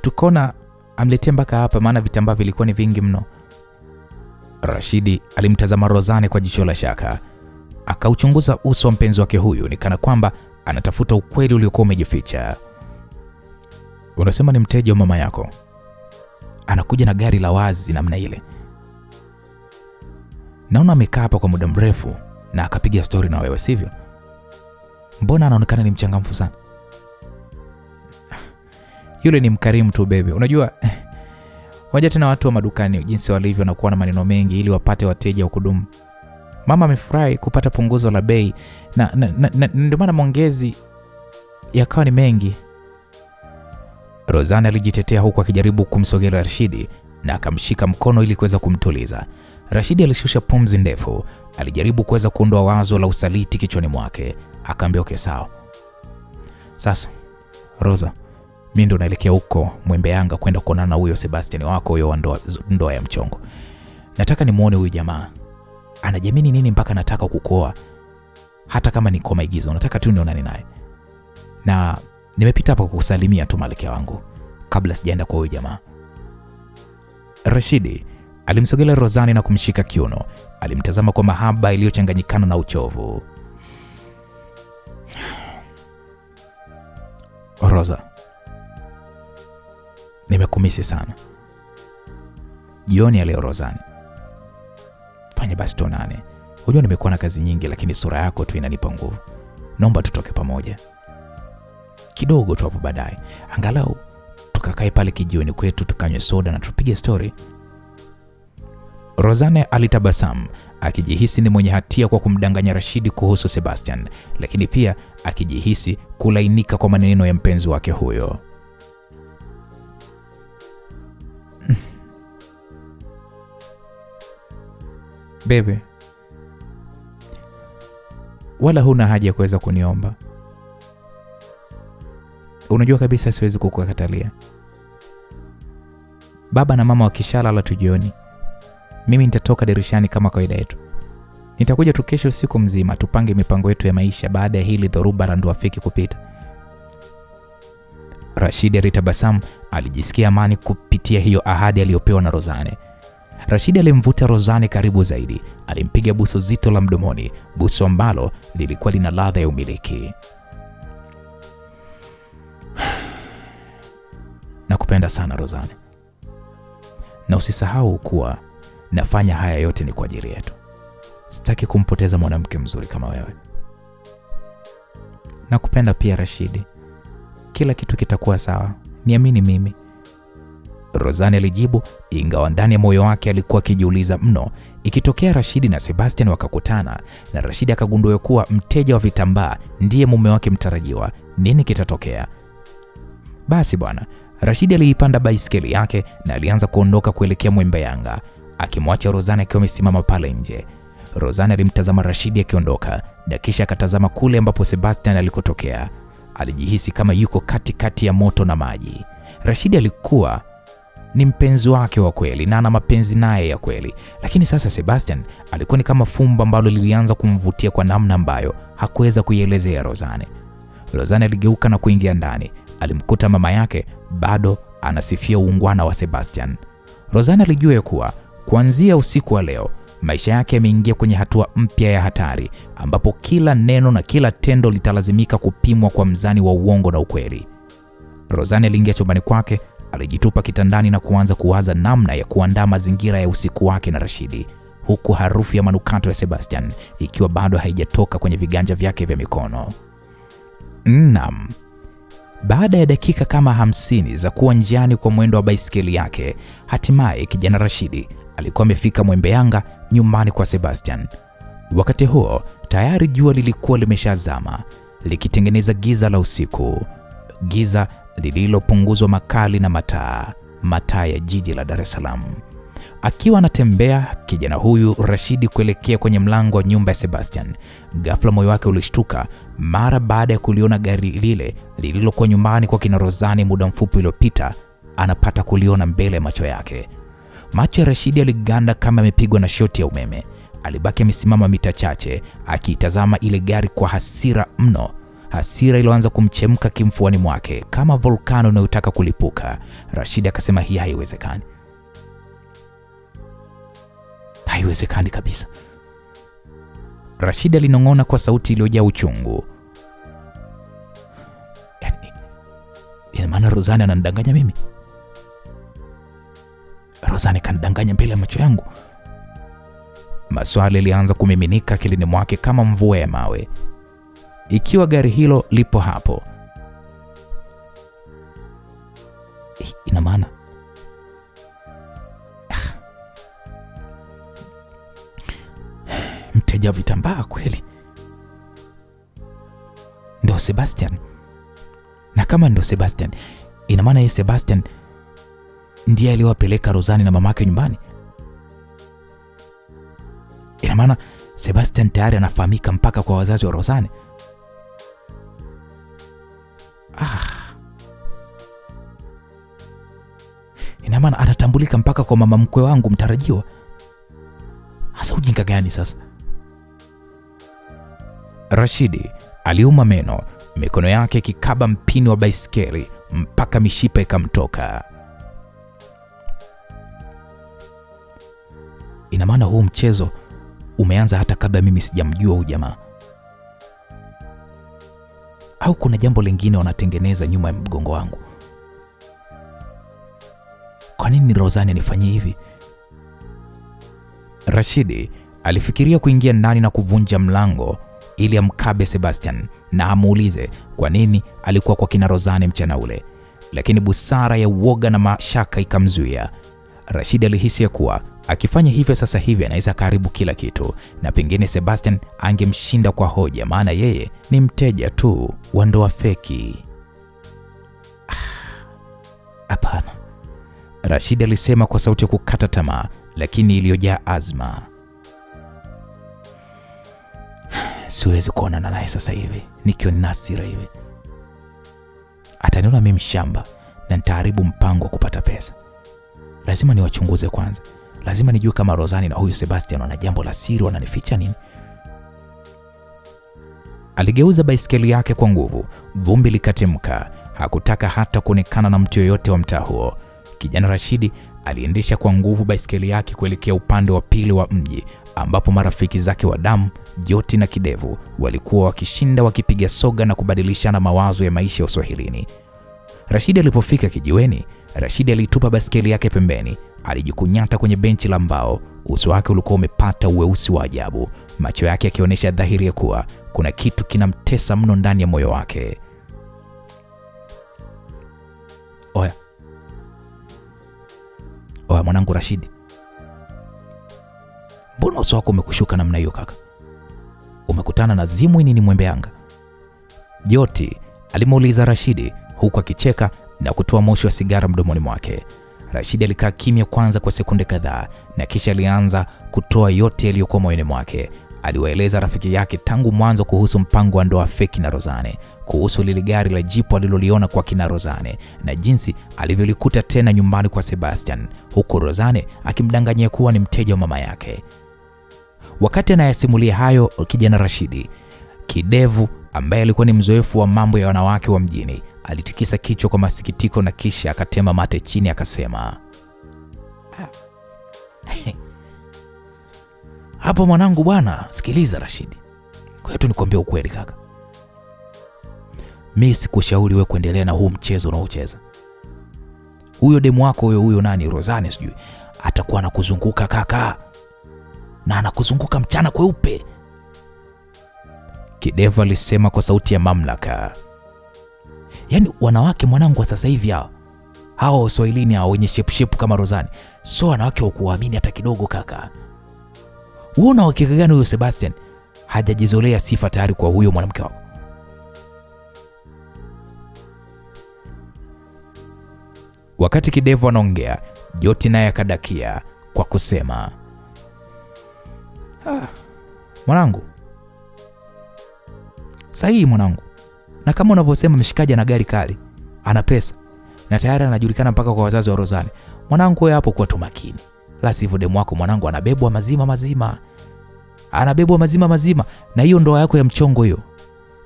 tukona amletee mpaka hapa, maana vitambaa vilikuwa ni vingi mno. Rashidi alimtazama Rozane kwa jicho la shaka, akauchunguza uso wa mpenzi wake huyu, ni kana kwamba anatafuta ukweli uliokuwa umejificha. Unasema ni mteja wa mama yako? Anakuja na gari la wazi namna ile? Naona amekaa hapa kwa muda mrefu na akapiga story na wewe, sivyo? Mbona anaonekana ni mchangamfu sana? Yule ni mkarimu tu baby. Unajua tena watu wa madukani jinsi walivyo na kuwa na maneno mengi ili wapate wateja wa kudumu. Mama amefurahi kupata punguzo la bei na ndio maana maongezi yakawa ni mengi. Rozane alijitetea huku akijaribu kumsogea Rashidi na akamshika mkono ili kuweza kumtuliza. Rashidi alishusha pumzi ndefu, alijaribu kuweza kuondoa wazo la usaliti kichwani mwake. Akaambia okay, sawa. Sasa Roza, mimi ndo naelekea huko Mwembe Yanga kwenda kuonana na huyo Sebastian wako huyo wa ndoa ya mchongo. Nataka nimuone huyu jamaa. Anajamini nini mpaka nataka kukoa? Hata kama ni kwa maigizo, nataka tu nionane naye. Na nimepita hapa kukusalimia tu malkia wangu kabla sijaenda kwa huyu jamaa. Rashidi alimsogelea Rozane na kumshika kiuno. Alimtazama kwa mahaba iliyochanganyikana na uchovu. Roza, nimekumisi sana. Jioni ya leo Rozane, fanya basi tuonane. Unajua nimekuwa na kazi nyingi, lakini sura yako tu inanipa nguvu. Naomba tutoke pamoja kidogo tu hapo baadaye. Angalau tukakae pale kijioni kwetu tukanywe soda na tupige story. Rozane alitabasamu akijihisi ni mwenye hatia kwa kumdanganya Rashidi kuhusu Sebastian, lakini pia akijihisi kulainika kwa maneno ya mpenzi wake huyo. Baby, wala huna haja ya kuweza kuniomba. unajua kabisa siwezi kukukatalia. Baba na mama wakishalala tu jioni, mimi nitatoka dirishani kama kawaida yetu. Nitakuja tu kesho usiku mzima tupange mipango yetu ya maisha baada ya hili dhoruba la ndoa feki kupita. Rashidi alitabasamu, alijisikia amani kupitia hiyo ahadi aliyopewa na Rozane. Rashidi alimvuta Rozane karibu zaidi, alimpiga busu zito la mdomoni, busu ambalo lilikuwa lina ladha ya umiliki. Nakupenda sana Rozane. Na usisahau kuwa nafanya haya yote ni kwa ajili yetu. Sitaki kumpoteza mwanamke mzuri kama wewe. Nakupenda pia Rashidi. Kila kitu kitakuwa sawa. Niamini mimi. Rozane alijibu, ingawa ndani ya moyo wake alikuwa akijiuliza mno. Ikitokea Rashidi na Sebastian wakakutana na Rashidi akagundua kuwa mteja wa vitambaa ndiye mume wake mtarajiwa, nini kitatokea? Basi bwana, Rashidi aliipanda baiskeli yake na alianza kuondoka kuelekea Mwembeyanga, akimwacha Rozane akiwa amesimama pale nje. Rozane alimtazama Rashidi akiondoka na kisha akatazama kule ambapo Sebastian alikotokea. Alijihisi kama yuko katikati ya moto na maji. Rashidi alikuwa ni mpenzi wake wa kweli na ana mapenzi naye ya kweli, lakini sasa Sebastian alikuwa ni kama fumbo ambalo lilianza kumvutia kwa namna ambayo hakuweza kuielezea Rozane. Rozane aligeuka na kuingia ndani. Alimkuta mama yake bado anasifia uungwana wa Sebastian. Rozane alijua kuwa kuanzia usiku wa leo maisha yake yameingia kwenye hatua mpya ya hatari, ambapo kila neno na kila tendo litalazimika kupimwa kwa mzani wa uongo na ukweli. Rozane aliingia chumbani kwake, alijitupa kitandani na kuanza kuwaza namna ya kuandaa mazingira ya usiku wake na Rashidi, huku harufu ya manukato ya Sebastian ikiwa bado haijatoka kwenye viganja vyake vya mikono. Naam. Baada ya dakika kama 50 za kuwa njiani kwa mwendo wa baiskeli yake, hatimaye kijana Rashidi alikuwa amefika Mwembeyanga, nyumbani kwa Sebastian. Wakati huo tayari jua lilikuwa limeshazama, likitengeneza giza la usiku, giza lililopunguzwa makali na mataa ya jiji la Dar es Salaam. Akiwa anatembea kijana huyu Rashidi kuelekea kwenye mlango wa nyumba ya Sebastian, ghafla moyo wake ulishtuka mara baada ya kuliona gari lile lililokuwa nyumbani kwa kina Rozane muda mfupi uliopita anapata kuliona mbele ya macho yake. Macho ya Rashidi aliganda kama amepigwa na shoti ya umeme. Alibaki amesimama mita chache akiitazama ile gari kwa hasira mno. Hasira ilianza kumchemka kimfuani mwake kama volkano inayotaka kulipuka. Rashidi akasema, hii haiwezekani. Haiwezekani kabisa. Rashidi alinong'ona kwa sauti iliyojaa uchungu. Ina maana Rozane ananidanganya mimi? Rozane kanidanganya mbele ya macho yangu? Maswali yalianza kumiminika akilini mwake kama mvua ya mawe. Ikiwa gari hilo lipo hapo, ina maana mteja wa vitambaa kweli ndio Sebastian? Na kama ndio Sebastian, ina maana yeye Sebastian ndiye aliwapeleka Rozane na mamake nyumbani? Ina maana Sebastian tayari anafahamika mpaka kwa wazazi wa Rozane? Ina maana anatambulika mpaka kwa mama mkwe wangu mtarajiwa? Hasa ujinga gani sasa? Rashidi aliuma meno, mikono yake ikikaba mpini wa baiskeli mpaka mishipa ikamtoka. Ina maana huu mchezo umeanza hata kabla mimi sijamjua huyu jamaa? Au kuna jambo lingine wanatengeneza nyuma ya mgongo wangu? Kwa nini Rozane anifanyie hivi? Rashidi alifikiria kuingia ndani na kuvunja mlango ili amkabe Sebastian na amuulize kwa nini alikuwa kwa kina Rozane mchana ule, lakini busara ya uoga na mashaka ikamzuia. Rashidi alihisi kuwa akifanya hivyo sasa hivi anaweza karibu kila kitu, na pengine Sebastian angemshinda kwa hoja, maana yeye ni mteja tu wa ndoa feki. Hapana, Rashidi alisema kwa sauti ya kukata tamaa lakini iliyojaa azma. Siwezi kuonana naye sasa hivi nikiwa nina hasira hivi. ataniona mimi shamba na nitaharibu mpango wa kupata pesa. Lazima niwachunguze kwanza. Lazima nijue kama Rozani na huyu Sebastian wana jambo la siri, wananificha nini. Aligeuza baiskeli yake kwa nguvu, vumbi likatimka. Hakutaka hata kuonekana na mtu yoyote wa mtaa huo. Kijana Rashidi aliendesha kwa nguvu baiskeli yake kuelekea upande wa pili wa mji, ambapo marafiki zake wa damu, Joti na Kidevu, walikuwa wakishinda wakipiga soga na kubadilishana mawazo ya maisha ya Uswahilini. Rashidi alipofika kijiweni, Rashidi alitupa baiskeli yake pembeni. Alijikunyata kwenye benchi la mbao. Uso wake ulikuwa umepata uweusi wa ajabu, macho yake yakionyesha dhahiri ya kuwa kuna kitu kinamtesa mno ndani ya moyo wake. Oya mwanangu Rashidi, mbona uso wako umekushuka namna hiyo kaka? Umekutana na zimwi nini Mwembeanga? Joti alimuuliza Rashidi huku akicheka na kutoa moshi wa sigara mdomoni mwake. Rashidi alikaa kimya kwanza kwa sekunde kadhaa, na kisha alianza kutoa yote yaliyokuwa moyoni mwake. Aliwaeleza rafiki yake tangu mwanzo kuhusu mpango wa ndoa feki na Rozane, kuhusu lile gari la jipu aliloliona kwa kina Rozane na jinsi alivyolikuta tena nyumbani kwa Sebastian, huku Rozane akimdanganya kuwa ni mteja wa mama yake. Wakati anayasimulia hayo kijana Rashidi, Kidevu ambaye alikuwa ni mzoefu wa mambo ya wanawake wa mjini, alitikisa kichwa kwa masikitiko na kisha akatema mate chini akasema, hapo mwanangu bwana, sikiliza Rashidi. Kwa hiyo nikwambia ukweli kaka. Mimi sikushauri wewe kuendelea na huu mchezo unaocheza. Huyo demu wako huyo nani Rozane sijui, atakuwa anakuzunguka kaka. Na anakuzunguka mchana kweupe. Kidevu alisema kwa sauti ya mamlaka. Yaani wanawake mwanangu wa sasa hivi hao Waswahilini hao wenye shepu kama Rozane, sio wanawake wa kuamini hata kidogo kaka. Uona hakika gani huyo Sebastian hajajizolea sifa tayari kwa huyo mwanamke wako? Wakati Kidevu anaongea, Joti naye akadakia kwa kusema, mwanangu, sahihi mwanangu. Na kama unavyosema mshikaji ana gari kali, ana pesa na tayari anajulikana mpaka kwa wazazi wa Rozane. Mwanangu wewe hapo kwa tu makini. La sivyo demu wako mwanangu anabebwa mazima. Anabebwa mazima na hiyo ndoa yako ya mchongo hiyo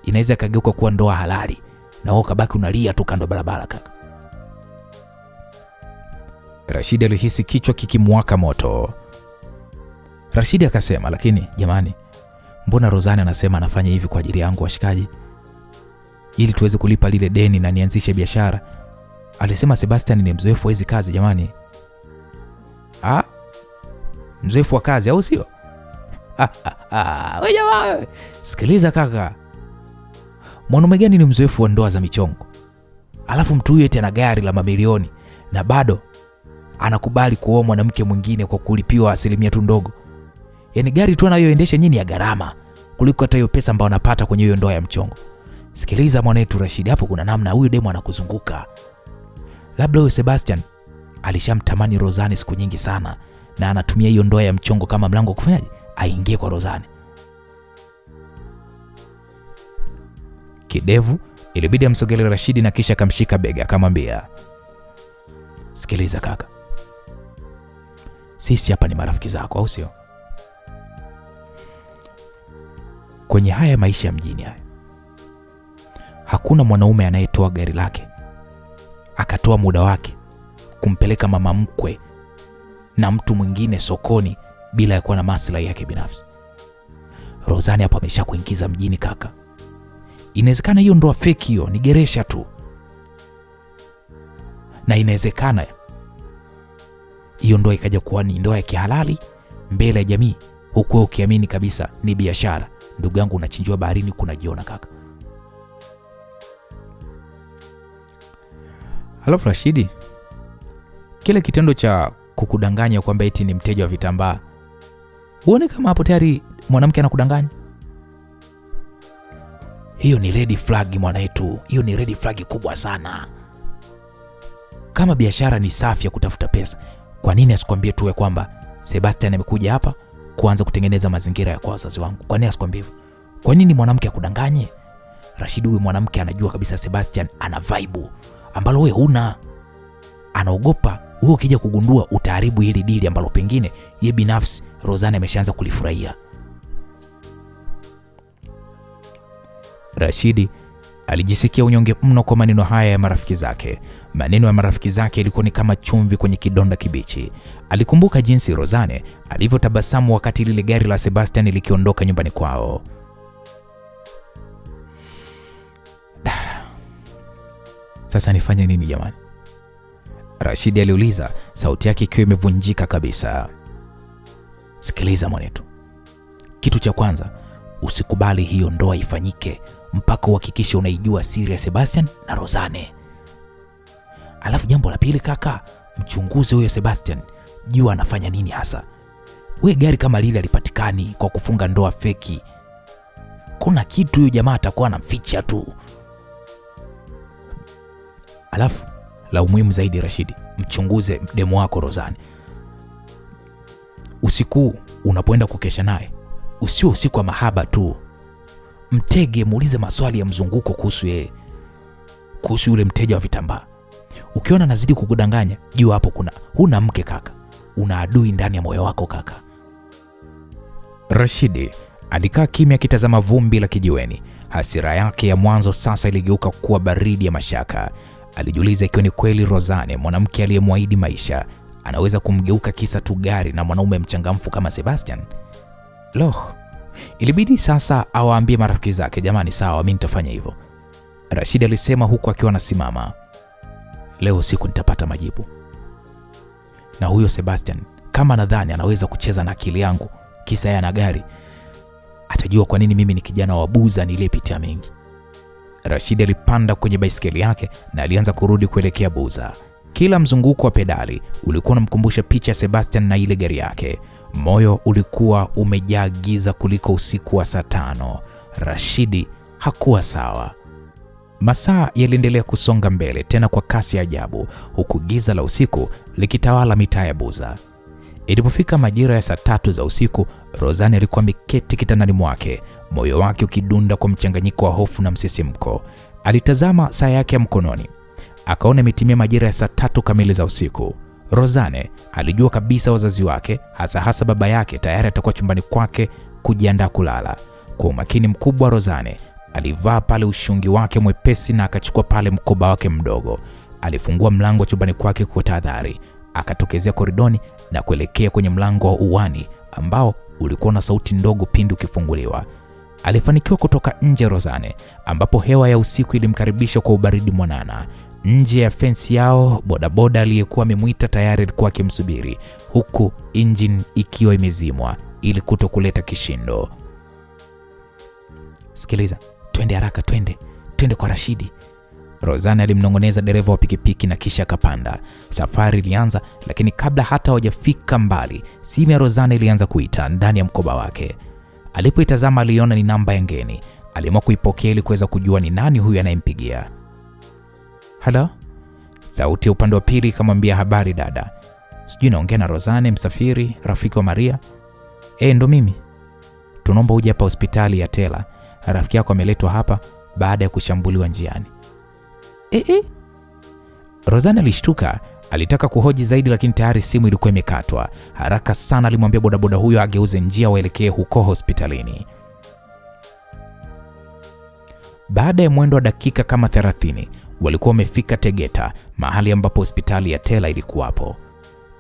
inaweza kageuka kuwa ndoa halali na wewe kabaki unalia tu kando barabara kaka. Rashidi alihisi kichwa kikimwaka moto. Rashidi akasema, lakini jamani, mbona Rozane anasema anafanya hivi kwa ajili yangu washikaji, ili tuweze kulipa lile deni na nianzishe biashara? Alisema Sebastian ni mzoefu wa hizi kazi jamani. Mzoefu wa kazi au sio? Wewe jamaa, sikiliza kaka. Mwanaume gani ni mzoefu wa ndoa za michongo? Alafu mtu huyo eti ana gari la mamilioni na bado anakubali kuoa mwanamke mwingine kwa kulipiwa asilimia tu ndogo. Yaani gari tu anayoendesha nyinyi ya gharama kuliko hata hiyo pesa ambayo anapata kwenye hiyo ndoa ya mchongo. Sikiliza mwanetu Rashidi, hapo kuna namna huyu demo anakuzunguka. Labda huyo Sebastian alishamtamani Rozane siku nyingi sana na anatumia hiyo ndoa ya mchongo kama mlango kufanyaje aingie kwa Rozane. Kidevu ilibidi amsogelee Rashidi na kisha akamshika bega akamwambia, sikiliza kaka, sisi hapa ni marafiki zako au sio? Kwenye haya maisha ya mjini haya, hakuna mwanaume anayetoa gari lake akatoa muda wake kumpeleka mama mkwe na mtu mwingine sokoni bila ya kuwa na maslahi yake binafsi. Rozane hapo ameshakuingiza mjini kaka. Inawezekana hiyo ndoa fake hiyo ni geresha tu, na inawezekana hiyo ndoa ikaja kuwa ni ndoa ya kihalali mbele ya jamii, huku ukiamini kabisa ni biashara. Ndugu yangu, unachinjwa baharini kunajiona kaka. Halafu Rashidi, kile kitendo cha kukudanganya kwamba eti ni mteja wa vitambaa, uone kama hapo tayari mwanamke anakudanganya. Hiyo ni red flag mwanaetu, hiyo ni red flag kubwa sana. Kama biashara ni safi ya kutafuta pesa, kwa nini asikwambie tuwe kwamba Sebastian amekuja hapa kuanza kutengeneza mazingira ya kwa wazazi wangu? Kwa nini asikwambie hivyo? Kwa nini mwanamke akudanganye? Rashidi, huyu mwanamke anajua kabisa Sebastian ana vibe ambalo wewe huna. Anaogopa wewe ukija kugundua utaharibu hili dili ambalo pengine yeye binafsi Rozane ameshaanza kulifurahia. Rashidi alijisikia unyonge mno kwa maneno haya ya marafiki zake. Maneno ya marafiki zake ilikuwa ni kama chumvi kwenye kidonda kibichi. Alikumbuka jinsi Rozane alivyotabasamu wakati lile gari la Sebastian likiondoka nyumbani kwao. Sasa nifanye nini jamani? Rashidi aliuliza, sauti yake ikiwa imevunjika kabisa. Sikiliza mwanetu. Kitu cha kwanza, usikubali hiyo ndoa ifanyike mpaka uhakikishe unaijua siri ya Sebastian na Rozane. Alafu jambo la pili kaka, mchunguze huyo Sebastian, jua anafanya nini hasa. We gari kama lile alipatikani kwa kufunga ndoa feki. Kuna kitu huyo jamaa atakuwa anamficha tu. Alafu la umuhimu zaidi Rashidi, mchunguze demu wako Rozane. Usiku unapoenda kukesha naye, usio usiku wa mahaba tu. Mtege, muulize maswali ya mzunguko kuhusu yeye, kuhusu yule mteja wa vitambaa. Ukiona anazidi kukudanganya, jua hapo huna mke kaka. Una adui ndani ya moyo wako kaka. Rashidi alikaa kimya akitazama vumbi la kijiweni. Hasira yake ya mwanzo sasa iligeuka kuwa baridi ya mashaka. Alijiuliza ikiwa ni kweli Rozane, mwanamke aliyemwahidi maisha, anaweza kumgeuka kisa tu gari na mwanaume mchangamfu kama Sebastian. Loh, ilibidi sasa awaambie marafiki zake, jamani sawa, mimi nitafanya hivyo. Rashidi alisema huku akiwa anasimama. Leo usiku nitapata majibu. Na huyo Sebastian, kama nadhani anaweza kucheza na akili yangu kisa yana gari, atajua kwa nini mimi ni kijana wa buza niliyepitia mengi. Rashidi alipanda kwenye baisikeli yake na alianza kurudi kuelekea Buza. Kila mzunguko wa pedali ulikuwa unamkumbusha picha ya Sebastian na ile gari yake. Moyo ulikuwa umejaa giza kuliko usiku wa saa 5. Rashidi hakuwa sawa. Masaa yaliendelea kusonga mbele tena kwa kasi ya ajabu, huku giza la usiku likitawala mitaa ya Buza. Ilipofika majira ya saa 3 za usiku, Rozane alikuwa ameketi kitandani mwake, moyo wake ukidunda kwa mchanganyiko wa hofu na msisimko. Alitazama saa yake ya mkononi, akaona imetimia majira ya saa 3 kamili za usiku. Rozane alijua kabisa wazazi wake, hasa baba yake, tayari atakuwa chumbani kwake kujiandaa kulala. Kwa umakini mkubwa, Rozane alivaa pale ushungi wake mwepesi na akachukua pale mkoba wake mdogo. Alifungua mlango wa chumbani kwake kwa tahadhari, akatokezea koridoni na kuelekea kwenye mlango wa uwani ambao ulikuwa na sauti ndogo pindi ukifunguliwa. Alifanikiwa kutoka nje Rozane, ambapo hewa ya usiku ilimkaribisha kwa ubaridi mwanana. Nje ya fensi yao, bodaboda aliyekuwa amemuita tayari alikuwa akimsubiri, huku engine ikiwa imezimwa ili kutokuleta kishindo. Sikiliza, twende haraka, twende kwa Rashidi, Rozane alimnongoneza dereva wa pikipiki na kisha akapanda. Safari ilianza, lakini kabla hata hawajafika mbali, simu ya Rozane ilianza kuita ndani ya mkoba wake. Alipoitazama aliona ni namba ya ngeni. Aliamua kuipokea ili kuweza kujua ni nani huyu anayempigia. Halo? Sauti ya upande wa pili ikamwambia, habari dada. Sijui naongea na Rozane Msafiri, rafiki wa Maria? Ndo mimi. Tunaomba uje hapa hospitali ya Tela. Rafiki yako ameletwa hapa baada ya kushambuliwa njiani. Rozane alishtuka, alitaka kuhoji zaidi lakini tayari simu ilikuwa imekatwa. Haraka sana alimwambia bodaboda huyo ageuze njia waelekee huko hospitalini. Baada ya mwendo wa dakika kama 30, walikuwa wamefika Tegeta, mahali ambapo hospitali ya Tela ilikuwapo.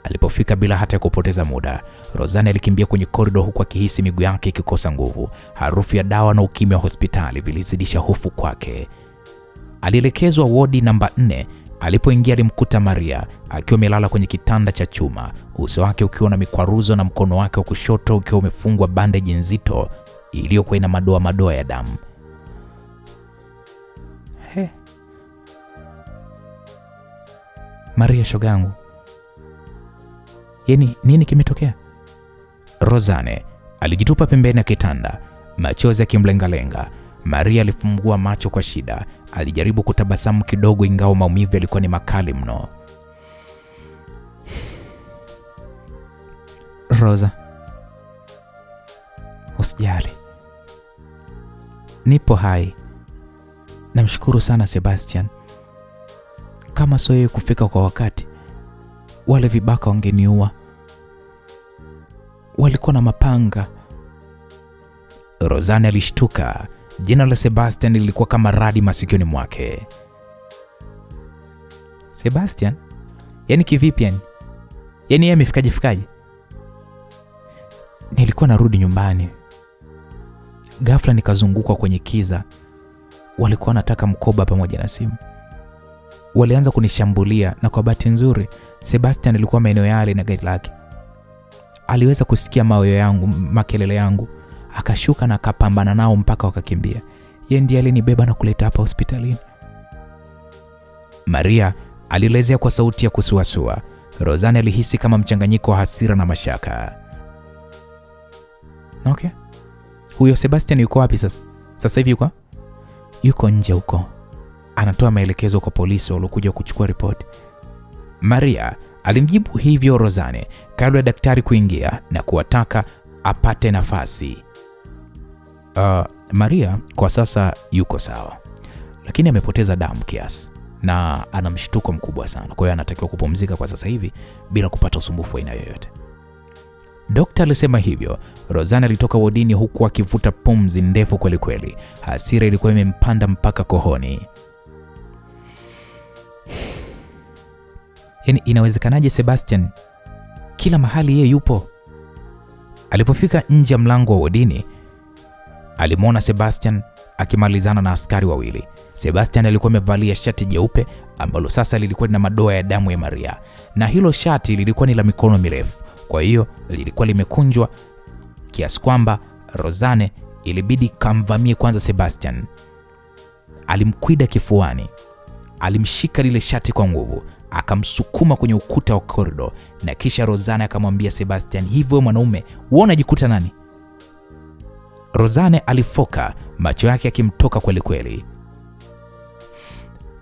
Alipofika bila hata kupoteza muda, Rozane alikimbia kwenye korido huku akihisi miguu yake ikikosa nguvu. Harufu ya dawa na ukimya wa hospitali vilizidisha hofu kwake. Alielekezwa wodi namba 4. Alipoingia alimkuta Maria akiwa amelala kwenye kitanda cha chuma, uso wake ukiwa na mikwaruzo na mkono wake wa kushoto ukiwa umefungwa bandeji nzito iliyokuwa ina madoa ya damu. Maria shogangu, nini kimetokea? Rozane alijitupa pembeni ya kitanda, machozi yakimlengalenga. Maria alifungua macho kwa shida. Alijaribu kutabasamu kidogo, ingawa maumivu yalikuwa ni makali mno. Roza, usijali, nipo hai. Namshukuru sana Sebastian. Kama sio yeye kufika kwa wakati, wale vibaka wangeniua. Walikuwa na mapanga. Rozane alishtuka. Jina la Sebastian lilikuwa kama radi masikioni mwake. Sebastian? Yaani kivipi yani? Yaani yeye amefikaje? Nilikuwa narudi nyumbani. Ghafla nikazungukwa kwenye kiza. Walikuwa wanataka mkoba pamoja na simu. Walianza kunishambulia na kwa bahati nzuri Sebastian alikuwa maeneo yale na gari lake. Aliweza kusikia makelele yangu. Akashuka na akapambana nao mpaka wakakimbia. Yeye ndiye alinibeba na kuleta hapa hospitalini. Maria alielezea kwa sauti ya kusuasua. Rozane alihisi kama mchanganyiko wa hasira na mashaka. Okay. Huyo Sebastian yuko wapi sasa? Sasa hivi yuko nje huko. Anatoa maelekezo kwa polisi waliokuja kuchukua ripoti. Maria alimjibu hivyo Rozane kabla ya daktari kuingia na kuwataka apate nafasi. Maria kwa sasa yuko sawa, lakini amepoteza damu kiasi na ana mshtuko mkubwa sana. Kwa hiyo anatakiwa kupumzika kwa sasa hivi bila kupata usumbufu aina yoyote. Daktari alisema hivyo. Rozane alitoka wodini huku akivuta pumzi ndefu kweli kweli. Hasira ilikuwa imempanda mpaka kohoni. Yaani inawezekanaje Sebastian kila mahali yeye yupo? Alipofika nje ya mlango wa wodini, alimwona Sebastian akimalizana na askari wawili. Sebastian alikuwa amevalia shati jeupe ambalo sasa lilikuwa lina madoa ya damu ya Maria, na hilo shati lilikuwa ni la mikono mirefu. Kwa hiyo lilikuwa limekunjwa kiasi kwamba Rozane ilibidi kamvamie kwanza Sebastian. Alimkwida kifuani, alimshika lile shati kwa nguvu, akamsukuma kwenye ukuta wa korido, na kisha Rozane akamwambia Sebastian, hivyo mwanaume, wewe unajikuta nani? Rozane alifoka, macho yake yakimtoka kweli kweli.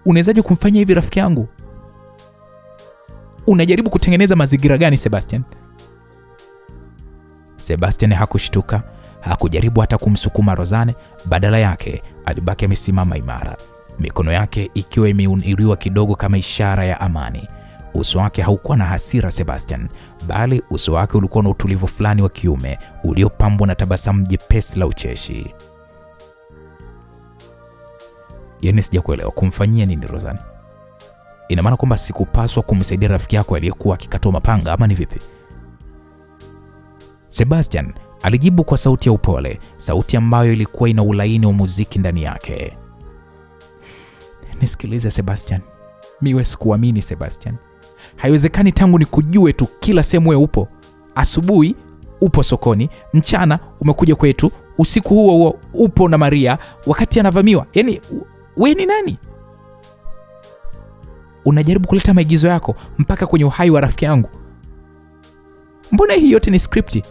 Unawezaje kumfanyia hivi rafiki yangu? Unajaribu kutengeneza mazingira gani Sebastian? Sebastian hakushtuka, hakujaribu hata kumsukuma Rozane. Badala yake alibaki amesimama imara, mikono yake ikiwa imeinuliwa kidogo kama ishara ya amani. Uso wake haukuwa na hasira Sebastian, bali uso wake ulikuwa na utulivu fulani wa kiume uliopambwa na tabasamu jepesi la ucheshi. Yaani sijakuelewa, kumfanyia nini Rozane? Ina maana kwamba sikupaswa kumsaidia rafiki yako aliyekuwa akikatoa mapanga ama ni vipi? Sebastian alijibu kwa sauti ya upole, sauti ambayo ilikuwa ina ulaini wa muziki ndani yake. Nisikilize Sebastian, mimi sikuamini Sebastian. Haiwezekani tangu nikujue tu kila sehemu wewe upo. Asubuhi upo sokoni, mchana umekuja kwetu, usiku huo upo na Maria wakati anavamiwa. Yaani wewe ni nani? Unajaribu kuleta maigizo yako mpaka kwenye uhai wa rafiki yangu. Mbona hii yote ni scripti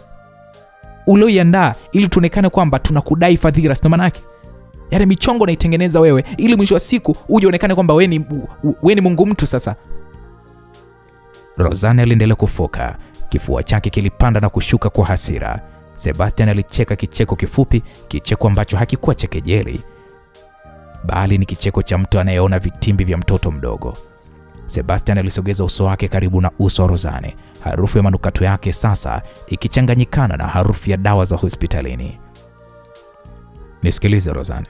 ulioiandaa ili tuonekane kwamba tunakudai fadhila, sio maana yake? Yaani michongo naitengeneza wewe ili mwisho wa siku uje onekane kwamba wewe ni Mungu mtu sasa. Rozane aliendelea kufoka, kifua chake kilipanda na kushuka kwa hasira. Sebastian alicheka kicheko kifupi, kicheko ambacho hakikuwa cha kejeli, bali ni kicheko cha mtu anayeona vitimbi vya mtoto mdogo. Sebastian alisogeza uso wake karibu na uso wa Rozane, harufu ya manukato yake sasa ikichanganyikana na harufu ya dawa za hospitalini. Nisikilize Rozane.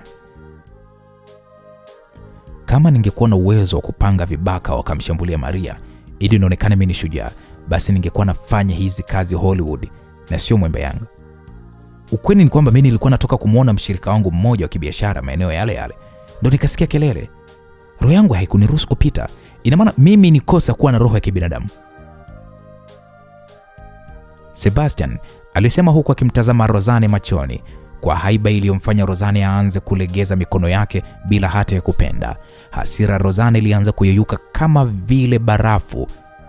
Kama ningekuwa na uwezo wa kupanga vibaka wakamshambulia Maria ili nionekane mimi ni shujaa, basi ningekuwa nafanya hizi kazi Hollywood na sio Mwembe Yanga. Ukweli ni kwamba mimi nilikuwa natoka kumuona mshirika wangu mmoja wa kibiashara maeneo yale, ndio nikasikia kelele. Roho yangu haikuniruhusu kupita. Ina maana mimi ni kosa kuwa na roho ya kibinadamu. Sebastian alisema huku akimtazama Rozane machoni kwa haiba iliyomfanya Rozane aanze kulegeza mikono yake bila hata ya kupenda. Hasira Rozane ilianza kuyeyuka kama vile barafu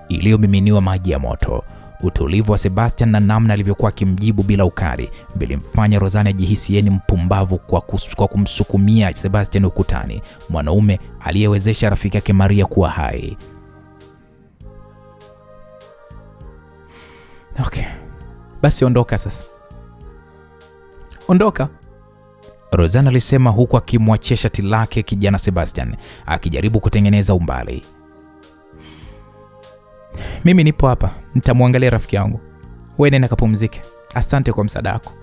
iliyomiminiwa maji ya moto. Utulivu wa Sebastian na namna alivyokuwa akimjibu bila ukali vilimfanya Rozane ajihisi yeye ni mpumbavu kwa kumsukumia Sebastian ukutani, mwanaume aliyewezesha rafiki yake Maria kuwa hai. Okay. Basi ondoka sasa. Ondoka. Rosanne alisema huku akimwachia shati lake kijana Sebastian akijaribu kutengeneza umbali. Mimi nipo hapa, nitamwangalia rafiki yangu. Wewe nenda kapumzike. Asante kwa msaada wako.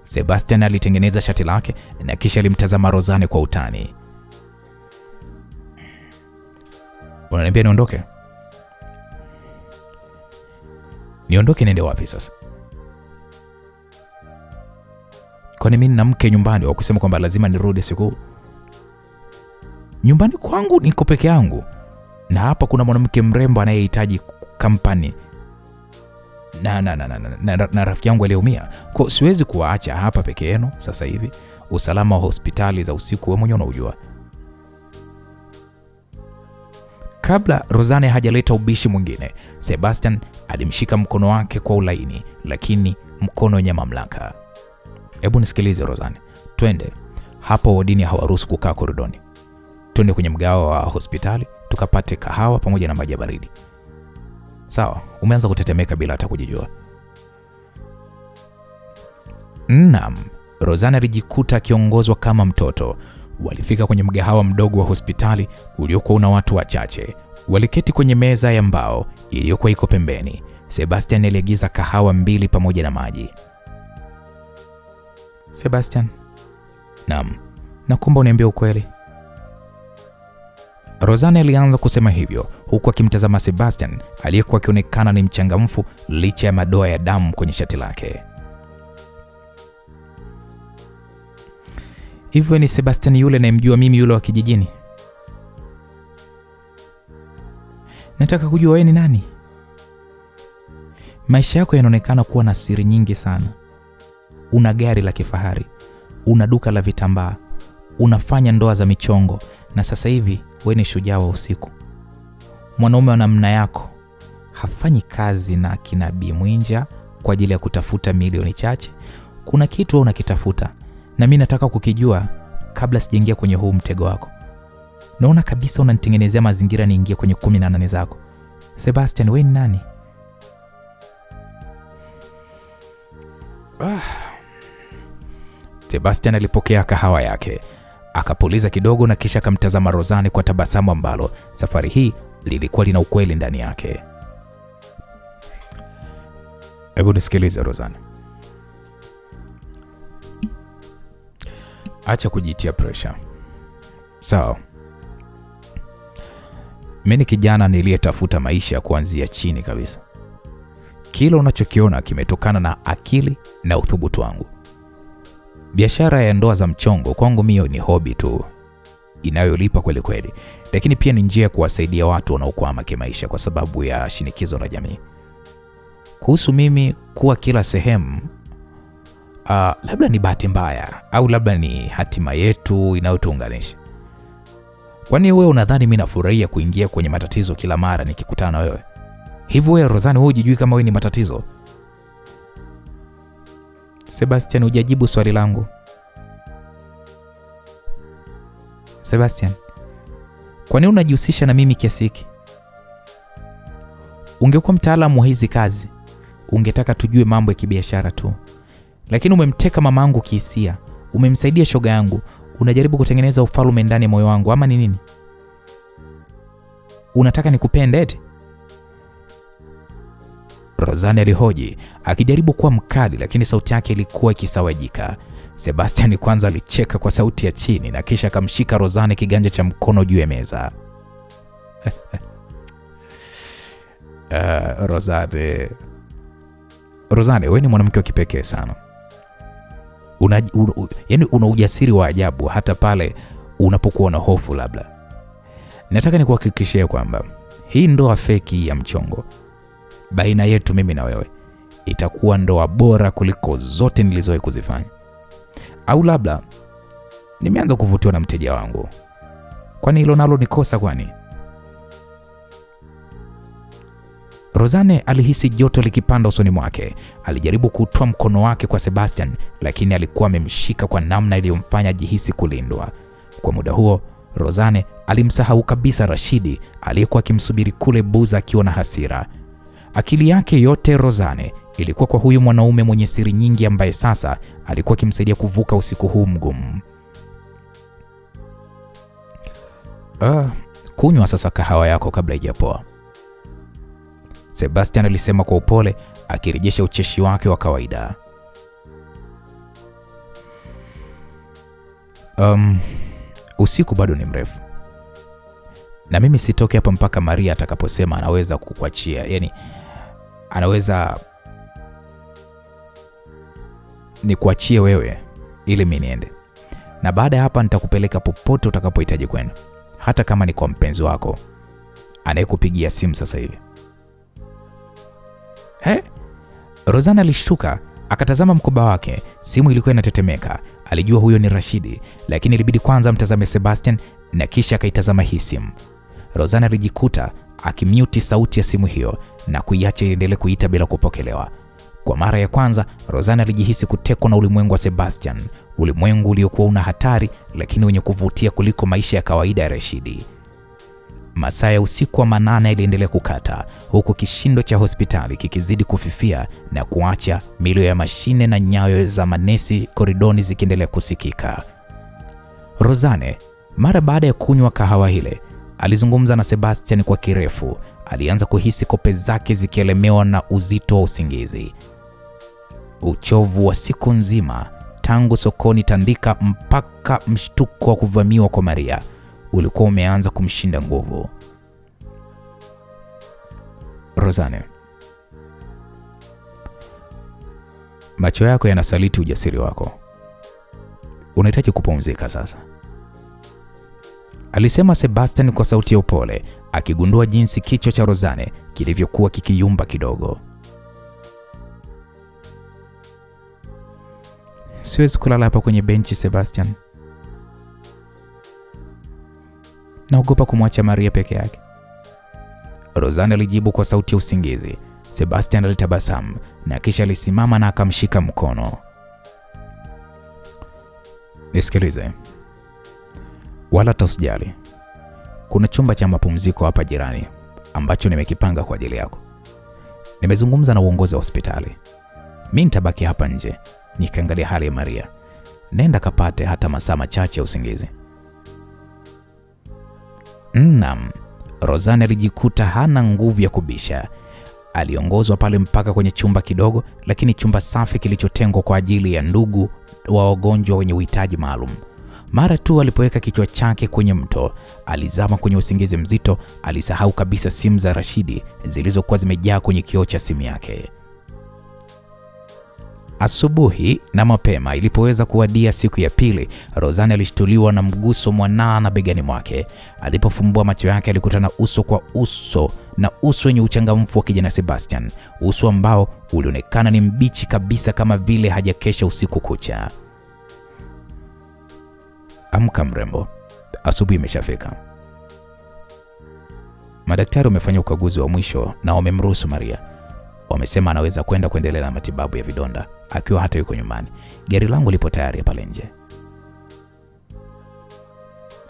Sebastian alitengeneza shati lake na kisha alimtazama Rosanne kwa utani. Unaniambia niondoke? Niondoke niende wapi sasa? Kwani mimi nina mke nyumbani wa kusema kwamba lazima nirudi siku? Nyumbani kwangu niko peke yangu. Na hapa kuna mwanamke mrembo anayehitaji kampani. Na rafiki yangu aliyeumia. Kwa siwezi kuwaacha hapa peke yenu sasa hivi. Usalama wa hospitali za usiku wewe mwenyewe unaujua. Kabla Rosanne hajaleta ubishi mwingine, Sebastian alimshika mkono wake kwa ulaini, lakini mkono wenye mamlaka. Hebu nisikilize Rosanne. Twende. Hapo wodini hawaruhusu kukaa koridoni. Twende kwenye mgao wa hospitali tukapate kahawa pamoja na maji baridi. Sawa, umeanza kutetemeka bila hata kujijua. Naam, Rosanne alijikuta akiongozwa kama mtoto. Walifika kwenye mgahawa mdogo wa hospitali uliokuwa una watu wachache. Waliketi kwenye meza ya mbao iliyokuwa iko pembeni. Sebastian aliagiza kahawa 2 pamoja na maji. Sebastian. Naam, nakuomba uniambie ukweli. Rosanne alianza kusema hivyo huku akimtazama Sebastian aliyekuwa akionekana ni mchangamfu licha ya madoa ya damu kwenye shati lake. Hivyo ni Sebastian yule nayemjua mimi, yule wa kijijini? Nataka kujua wewe ni nani. Maisha yako yanaonekana kuwa na siri nyingi sana. Una gari la kifahari, una duka la vitambaa, unafanya ndoa za michongo, na sasa hivi wewe ni shujaa wa usiku. Mwanaume wa namna yako hafanyi kazi na kina Bi Mwinja kwa ajili ya kutafuta milioni chache. Kuna kitu wewe unakitafuta, na mimi nataka kukijua kabla sijaingia kwenye huu mtego wako. Naona kabisa unanitengenezea mazingira niingie kwenye 18 zako. Sebastian, wewe ni nani? Sebastian alipokea kahawa yake, akapuliza kidogo na kisha akamtazama Rosanne kwa tabasamu ambalo safari hii lilikuwa lina ukweli ndani yake. Hebu nisikilize Rosanne. Acha kujitia pressure. Sawa. Mimi ni kijana niliyetafuta maisha kuanzia chini kabisa. Kila unachokiona kimetokana na akili na uthubutu wangu. Biashara ya ndoa za mchongo kwangu mimi ni hobby tu inayolipa kweli kweli, lakini pia ni njia ya kuwasaidia watu wanaokwama kimaisha kwa sababu ya shinikizo la jamii. Kuhusu mimi kuwa kila sehemu, labda ni bahati mbaya au labda ni hatima yetu inayotuunganisha. Kwani wewe unadhani mimi nafurahia kuingia kwenye matatizo kila mara nikikutana na wewe? Hivyo wewe Rosanne, wewe hujijui kama wewe ni matatizo? Sebastian, hujajibu swali langu. Sebastian, kwa nini unajihusisha na mimi kiasi hiki? Ungekuwa mtaalamu wa hizi kazi, ungetaka tujue mambo ya kibiashara tu. Lakini umemteka mamangu kihisia, umemsaidia shoga yangu, unajaribu kutengeneza ufalme ndani ya moyo wangu, ama ni nini? Unataka nikupende eti? Rosanne alihoji, akijaribu kuwa mkali lakini sauti yake ilikuwa ikisawajika. Sebastian kwanza alicheka kwa sauti ya chini na kisha akamshika Rosanne kiganja cha mkono juu ya meza. Rosanne, wewe ni mwanamke wa kipekee sana. Yaani una ujasiri wa ajabu hata pale unapokuwa na hofu labda. Nataka nikuhakikishie kwamba hii ndoa feki ya mchongo baina yetu mimi na wewe itakuwa ndoa bora kuliko zote nilizowahi kuzifanya. Au labda nimeanza kuvutiwa na mteja wangu. Kwani hilo nalo ni kosa kwani? Rosanne alihisi joto likipanda usoni mwake. Alijaribu kutoa mkono wake kwa Sebastian, lakini alikuwa amemshika kwa namna iliyomfanya jihisi kulindwa. Kwa muda huo, Rosanne alimsahau kabisa Rashidi aliyekuwa akimsubiri kule Buza akiwa na hasira. Akili yake yote Rosanne ilikuwa kwa huyu mwanaume mwenye siri nyingi ambaye sasa alikuwa akimsaidia kuvuka usiku huu mgumu. Kunywa sasa kahawa yako kabla haijapoa, Sebastian alisema kwa upole, akirejesha ucheshi wake wa kawaida. Usiku bado ni mrefu, na mimi sitoke hapa mpaka Maria atakaposema anaweza kukuachia, yani anaweza nikuachie wewe ili mimi niende, na baada ya hapa nitakupeleka popote utakapohitaji kwenda, hata kama ni kwa mpenzi wako anayekupigia simu sasa hivi. Rosanne alishtuka, akatazama mkoba wake. Simu ilikuwa inatetemeka. Alijua huyo ni Rashidi, lakini ilibidi kwanza mtazame Sebastian na kisha akaitazama hii simu. Rosanne alijikuta akimute sauti ya simu hiyo na kuiacha iendelee kuita bila kupokelewa. Kwa mara ya kwanza, Rosanne alijihisi kutekwa na ulimwengu wa Sebastian, ulimwengu uliokuwa una hatari lakini wenye kuvutia kuliko maisha ya kawaida ya Rashidi. Masaa ya usiku wa manane iliendelea kukata, huku kishindo cha hospitali kikizidi kufifia na kuacha milio ya mashine na nyayo za manesi koridoni zikiendelea kusikika. Rosanne, mara baada ya kunywa kahawa ile, alizungumza na Sebastian kwa kirefu. Alianza kuhisi kope zake zikielemewa na uzito wa usingizi. Uchovu wa siku nzima tangu sokoni Tandika mpaka mshtuko wa kuvamiwa kwa Maria ulikuwa umeanza kumshinda nguvu. Rosanne, macho yako yanasaliti ujasiri wako. Unahitaji kupumzika sasa, alisema Sebastian kwa sauti ya upole, akigundua jinsi kichwa cha Rosanne kilivyokuwa kikiyumba kidogo. Siwezi kulala hapa kwenye benchi Sebastian. Naogopa kumwacha Maria peke yake, Rosanne alijibu kwa sauti ya usingizi. Sebastian alitabasamu na kisha alisimama na akamshika mkono. Nisikilize, wala usijali. Kuna chumba cha mapumziko hapa jirani ambacho nimekipanga kwa ajili yako. Nimezungumza na uongozi wa hospitali. Mimi nitabaki hapa nje nikaangalia hali ya Maria. Nenda kapate hata masaa machache ya usingizi. Naam. Rosanne alijikuta hana nguvu ya kubisha. Aliongozwa pale mpaka kwenye chumba kidogo, lakini chumba safi kilichotengwa kwa ajili ya ndugu wa wagonjwa wenye uhitaji maalum. Mara tu alipoweka kichwa chake kwenye mto, alizama kwenye usingizi mzito. Alisahau kabisa simu za Rashidi zilizokuwa zimejaa kwenye kioo cha simu yake. Asubuhi na mapema ilipoweza kuwadia siku ya pili, Rosanne alishtuliwa na mguso mwanana begani mwake. Alipofumbua macho yake alikutana uso kwa uso na uso wenye uchangamfu wa kijana Sebastian, uso ambao ulionekana ni mbichi kabisa kama vile hajakesha usiku kucha. Amka mrembo, asubuhi imeshafika. Madaktari wamefanya ukaguzi wa mwisho na wamemruhusu Maria. Wamesema anaweza kuendelea na matibabu ya vidonda akiwa hata yuko nyumbani. Gari langu lipo tayari pale nje.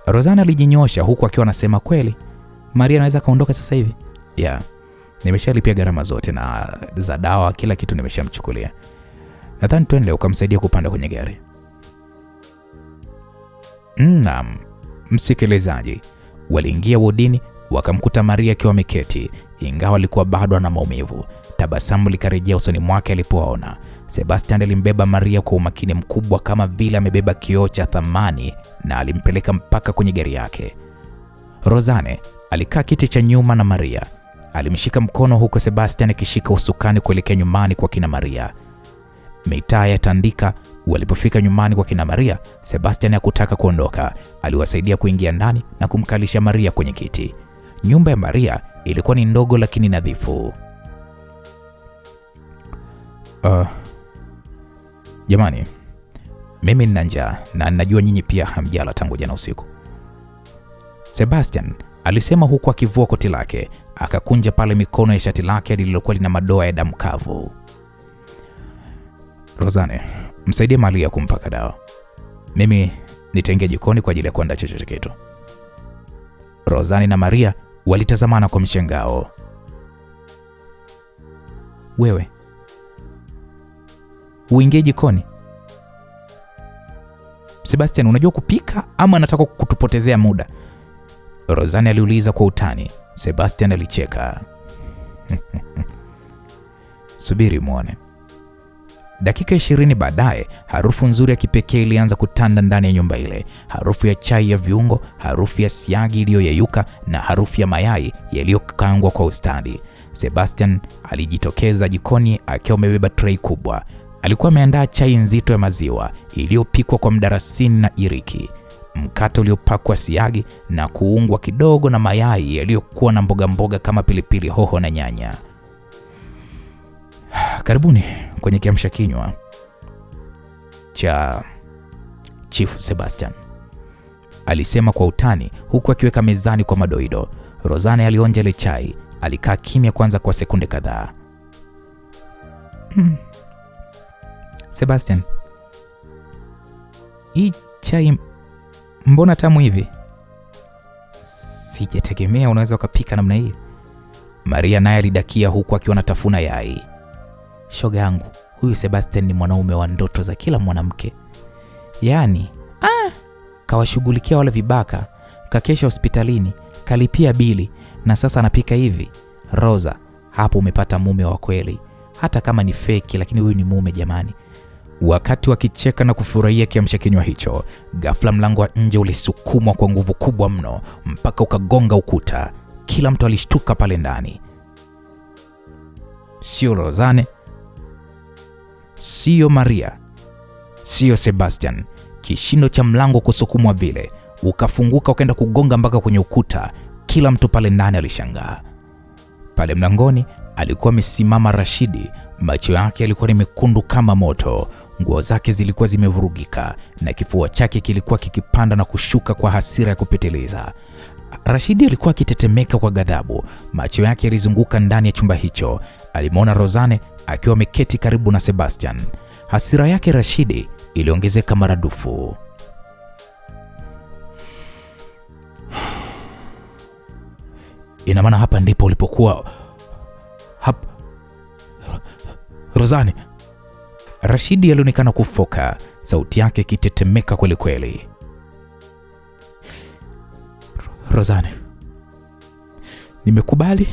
Rosanne alijinyosha huku akiwa anasema, kweli Maria anaweza kaondoka sasa hivi? Nimeshalipia gharama zote na za dawa, kila kitu nimeshamchukulia. Nadhani twende ukamsaidia kupanda kwenye gari. Naam. Msikilizaji, waliingia wodini wakamkuta Maria akiwa ameketi, ingawa alikuwa bado ana maumivu. Tabasamu likarejea usoni mwake alipoona. Sebastian alimbeba Maria kwa umakini mkubwa kama vile amebeba kioo cha thamani na alimpeleka mpaka kwenye gari yake. Rosanne alikaa kiti cha nyuma na Maria alimshika mkono huko Sebastian akishika usukani kuelekea nyumbani kwa kina Maria. Mitaa ya Tandika. Walipofika nyumbani kwa kina Maria, Sebastian hakutaka kuondoka. Aliwasaidia kuingia ndani na kumkalisha Maria kwenye kiti. Nyumba ya Maria ilikuwa ni ndogo lakini nadhifu. Jamani, mimi nina njaa na najua nyinyi pia hamjala tangu jana usiku, Sebastian alisema huku akivua koti lake, akakunja pale mikono ya shati lake lililokuwa lina madoa ya damu kavu. Rosanne, msaidie Maria kumpaka dawa. Mimi nitaingia jikoni kwa ajili ya kuandaa chochote kitu. Rosanne na Maria walitazamana kwa mshangao. Wewe uingie jikoni? Sebastian, unajua kupika ama anataka kutupotezea muda? Rosanne aliuliza kwa utani. Sebastian alicheka. Subiri muone. Dakika 20 baadaye, harufu nzuri ya kipekee ilianza kutanda ndani ya nyumba ile. Harufu ya chai ya viungo, harufu ya siagi iliyoyeyuka na harufu ya mayai yaliyokaangwa kwa ustadi. Sebastian alijitokeza jikoni akiwa amebeba tray kubwa. Alikuwa ameandaa chai nzito ya maziwa iliyopikwa kwa mdarasini na iriki, mkate uliopakwa siagi na kuungwa kidogo na mayai yaliyokuwa na mboga kama pilipili hoho na nyanya. Karibuni kwenye kiamsha kinywa cha Chief Sebastian, alisema kwa utani huku akiweka mezani kwa madoido. Rosanne alionja ile chai, alikaa kimya kwanza kwa sekunde kadhaa. Sebastian, hii chai mbona tamu hivi? Sijategemea unaweza ukapika namna hii. Maria naye alidakia huku akiwa anatafuna yai. Shoga yangu, huyu Sebastian ni mwanaume wa ndoto za kila mwanamke. Yaani, kawashughulikia wale vibaka, kakesha hospitalini, kalipia bili na sasa anapika hivi. Rosa, hapo umepata mume wa kweli. Hata kama ni feki, lakini huyu ni mume jamani. Wakati wakicheka na kufurahia kiamsha kinywa hicho, ghafla mlango wa nje ulisukumwa kwa nguvu kubwa mno mpaka ukagonga ukuta. Kila mtu alishtuka pale ndani. Sio Rosanne, sio Maria, sio Sebastian. Kishindo cha mlango kusukumwa vile ukafunguka ukaenda kugonga mpaka kwenye ukuta. Kila mtu pale ndani alishangaa. Pale mlangoni alikuwa amesimama Rashidi. Macho yake yalikuwa ni mekundu kama moto, nguo zake zilikuwa zimevurugika na kifua chake kilikuwa kikipanda na kushuka kwa hasira ya kupitiliza. Rashidi alikuwa akitetemeka kwa ghadhabu. Macho yake yalizunguka ndani ya chumba hicho. Alimwona Rosanne akiwa ameketi karibu na Sebastian. Hasira yake Rashidi iliongezeka maradufu. Ina maana hapa ndipo ulipokuwa Rosanne? Rashidi alionekana kufoka, sauti yake ikitetemeka kweli kweli. Rosanne, nimekubali.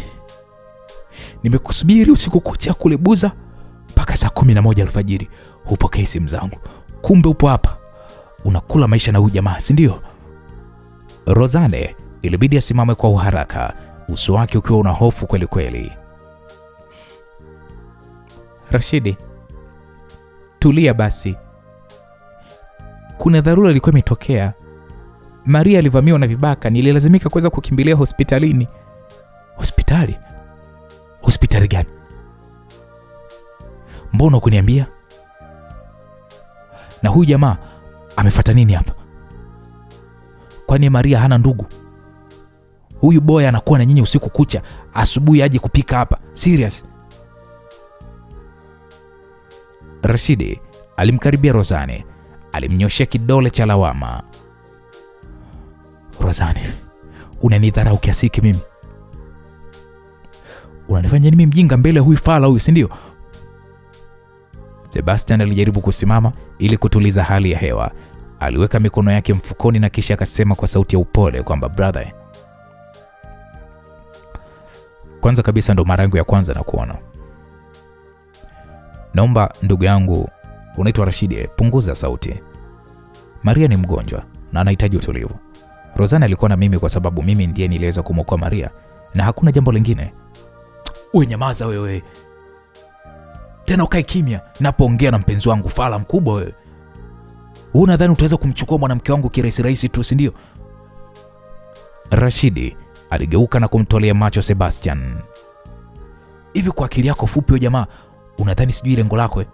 Nimekusubiri usiku kucha kule Buza mpaka saa 11 alfajiri. Hupokei simu zangu. Kumbe upo hapa unakula maisha na huyu jamaa, si ndio? Rosanne ilibidi asimame kwa uharaka, uso wake ukiwa una hofu kweli kweli. Rashidi, tulia basi. Kuna dharura ilikuwa imetokea. Maria alivamiwa na vibaka, nililazimika kuweza kukimbilia hospitalini. Hospitali? Hospitali gani? Mbona hukuniambia? Na huyu jamaa amefuata nini hapa? Kwani Maria hana ndugu? Huyu boy anakuwa na nyinyi usiku kucha, asubuhi aje kupika hapa. Serious? Rashidi alimkaribia Rosanne, alimnyoshia kidole cha lawama. Rosanne, unanidharau kiasi hiki mimi? Unanifanya mimi mjinga mbele huyu fala huyu, si ndio? Sebastian alijaribu kusimama ili kutuliza hali ya hewa. Aliweka mikono yake mfukoni na kisha akasema kwa sauti ya upole kwamba brother, kwanza kabisa ndo mara yangu ya kwanza na kuona. Naomba ndugu yangu unaitwa Rashidi, punguza sauti. Maria ni mgonjwa na anahitaji utulivu. Rosanne alikuwa na mimi kwa sababu mimi ndiye niliweza kumwokoa Maria na hakuna jambo lingine. Wewe nyamaza wewe. Tena ukae kimya napoongea na mpenzi wangu fala mkubwa wewe. Unadhani utaweza kumchukua mwanamke wangu kirahisi tu, si ndio? Rashidi aligeuka na kumtolea macho Sebastian. Hivi kwa akili yako fupi wewe jamaa, unadhani sijui lengo lako?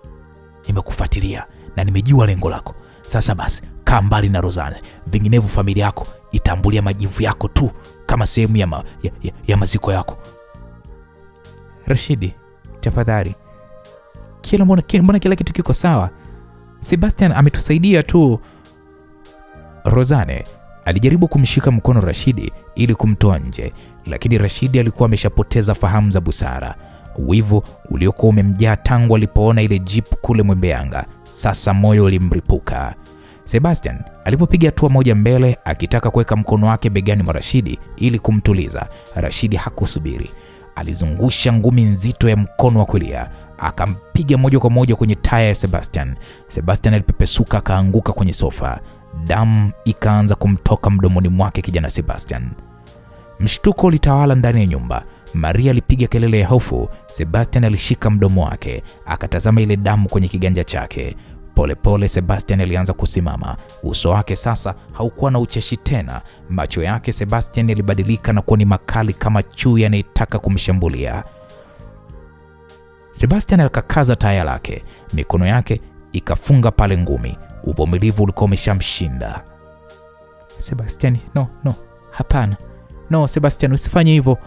Nimekufuatilia na nimejua lengo lako. Sasa basi, kaa mbali na Rosanne, vinginevyo familia yako itambulia majivu yako tu kama sehemu ya maziko yako. Rashidi, tafadhali. Mbona kila kitu kiko sawa? Sebastian ametusaidia tu. Rosanne alijaribu kumshika mkono Rashidi ili kumtoa nje, lakini Rashidi alikuwa ameshapoteza fahamu za busara. Wivu uliokuwa umemjaa tangu alipoona ile jeep kule Mwembeanga, sasa moyo ulimripuka. Sebastian alipopiga hatua moja mbele akitaka kuweka mkono wake begani mwa Rashidi ili kumtuliza, Rashidi hakusubiri. Alizungusha ngumi nzito ya mkono wa kulia, akampiga moja kwa moja kwenye taya ya Sebastian. Sebastian alipepesuka akaanguka kwenye sofa. Damu ikaanza kumtoka mdomoni mwake kijana Sebastian. Mshtuko ulitawala ndani ya nyumba. Maria alipiga kelele ya hofu. Sebastian alishika mdomo wake, akatazama ile damu kwenye kiganja chake. Polepole Sebastian alianza kusimama. Uso wake sasa haukuwa na ucheshi tena. Macho yake Sebastian yalibadilika na kuwa ni makali kama chui anayetaka kumshambulia. Sebastian akakaza taya lake, mikono yake ikafunga pale ngumi. Uvumilivu ulikuwa umeshamshinda. Sebastian, no, hapana. No, Sebastian, usifanye hivyo.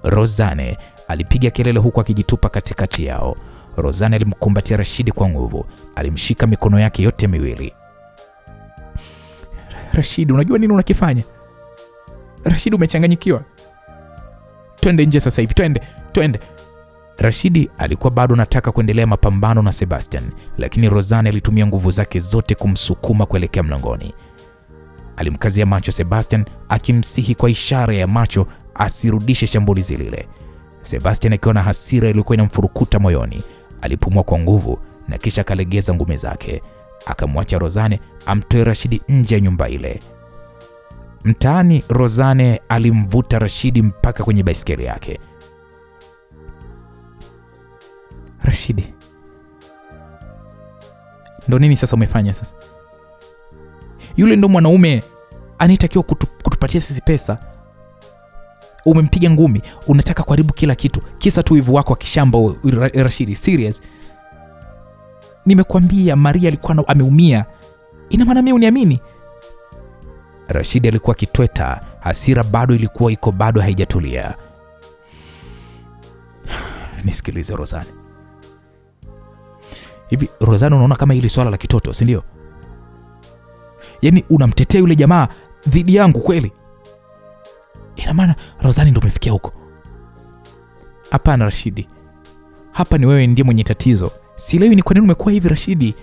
Rozane alipiga kelele huku akijitupa katikati yao. Rozane alimkumbatia Rashidi kwa nguvu, alimshika mikono yake yote miwili. Rashidi, unajua nini unakifanya? Rashidi, umechanganyikiwa. Twende nje sasa hivi, twende. Rashidi alikuwa bado anataka kuendelea mapambano na Sebastian, lakini Rozane alitumia nguvu zake zote kumsukuma kuelekea mlangoni. Alimkazia macho Sebastian, akimsihi kwa ishara ya macho asirudishe shambulizi lile. Sebastian akiwa na hasira iliyokuwa inamfurukuta moyoni, alipumua kwa nguvu na kisha akalegeza ngumi zake. Akamwacha Rozane amtoe Rashidi nje ya nyumba ile. Mtaani, Rozane alimvuta Rashidi mpaka kwenye baiskeli yake. Rashidi, ndo nini sasa umefanya sasa? Yule ndo mwanaume anayetakiwa kutupatia sisi pesa. Umempiga ngumi, unataka kuharibu kila kitu kisa tu wivu wako wa kishamba. Rashidi, serious? Nimekwambia Maria alikuwa ameumia. Ina maana mimi uniamini? Rashidi alikuwa kitweta, hasira bado ilikuwa iko bado haijatulia. Nisikilize Rozane. Hivi Rozane, unaona kama hili swala la kitoto, si ndio? Yaani unamtetea yule jamaa dhidi yangu kweli? Ina maana Rozane ndio umefikia huko? Hapana Rashidi. Hapa ni wewe ndiye mwenye tatizo. Sielewi ni kwa nini umekuwa hivi Rashidi.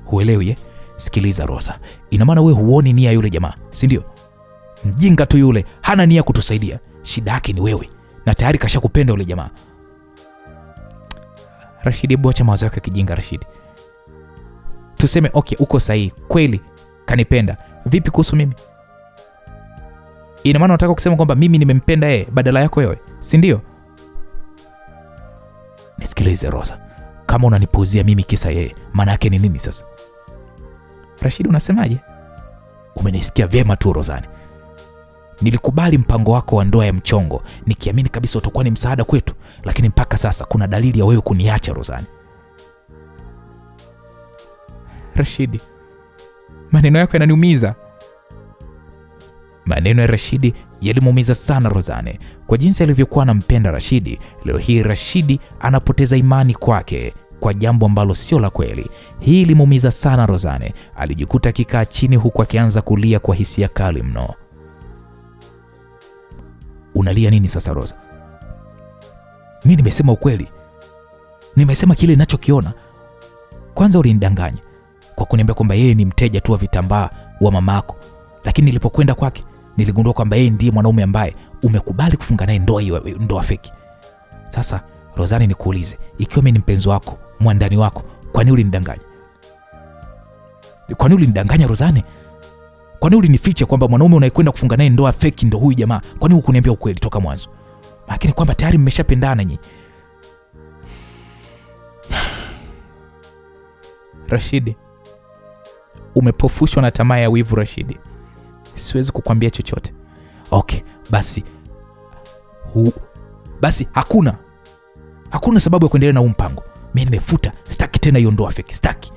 Huelewi? Sikiliza Rosa. Ina maana wewe huoni nia yule jamaa, si ndio? Mjinga tu yule, hana nia kutusaidia. Shida yake ni wewe. Na tayari kashakupenda yule jamaa. Rashidi, acha mawazo yako ya kijinga Rashidi. Tuseme okay, uko sahihi. Kweli kanipenda. Vipi kuhusu mimi? Ina maana unataka kusema kwamba mimi nimempenda yeye badala yako wewe, si ndio? Nisikilize Rosa. Kama unanipuuzia mimi kisa yeye, maana yake ni nini sasa? Rashidi, unasemaje? Umenisikia vyema tu Rozane. Nilikubali mpango wako wa ndoa ya mchongo, nikiamini kabisa utakuwa ni msaada kwetu, lakini mpaka sasa kuna dalili ya wewe kuniacha Rozane. Rashidi, maneno yako yananiumiza. Maneno ya Rashidi yalimuumiza sana Rozane. Kwa jinsi alivyokuwa anampenda Rashidi, leo hii Rashidi anapoteza imani kwake kwa jambo ambalo sio la kweli. Hii ilimuumiza sana Rozane. Alijikuta akikaa chini huku akianza kulia kwa hisia kali mno. Unalia nini sasa Rosa? Mimi nimesema ukweli. Nimesema kile ninachokiona. Kwanza ulinidanganya kwa kuniambia kwamba yeye ni mteja tu wa vitambaa wa mamako. Lakini nilipokwenda kwake niligundua kwamba yeye ndiye mwanaume ambaye umekubali kufunga naye ndoa feki. Sasa Rozani, nikuulize, ikiwa mimi ni mpenzi wako, mwandani wako, kwa nini ulinidanganya? Kwa nini ulinidanganya Rozani? Kwa nini ulinificha kwamba mwanaume unayekwenda kufunga naye ndoa feki ndo huyu jamaa? Kwa nini hukuniambia ukweli toka mwanzo? Lakini kwamba tayari mmeshapendana nyinyi. Rashidi, umepofushwa na tamaa ya wivu Rashidi. Siwezi kukwambia chochote. Okay, basi hakuna sababu ya kuendelea na huu mpango. Mimi nimefuta, sitaki tena hiyo ndoa feki, sitaki.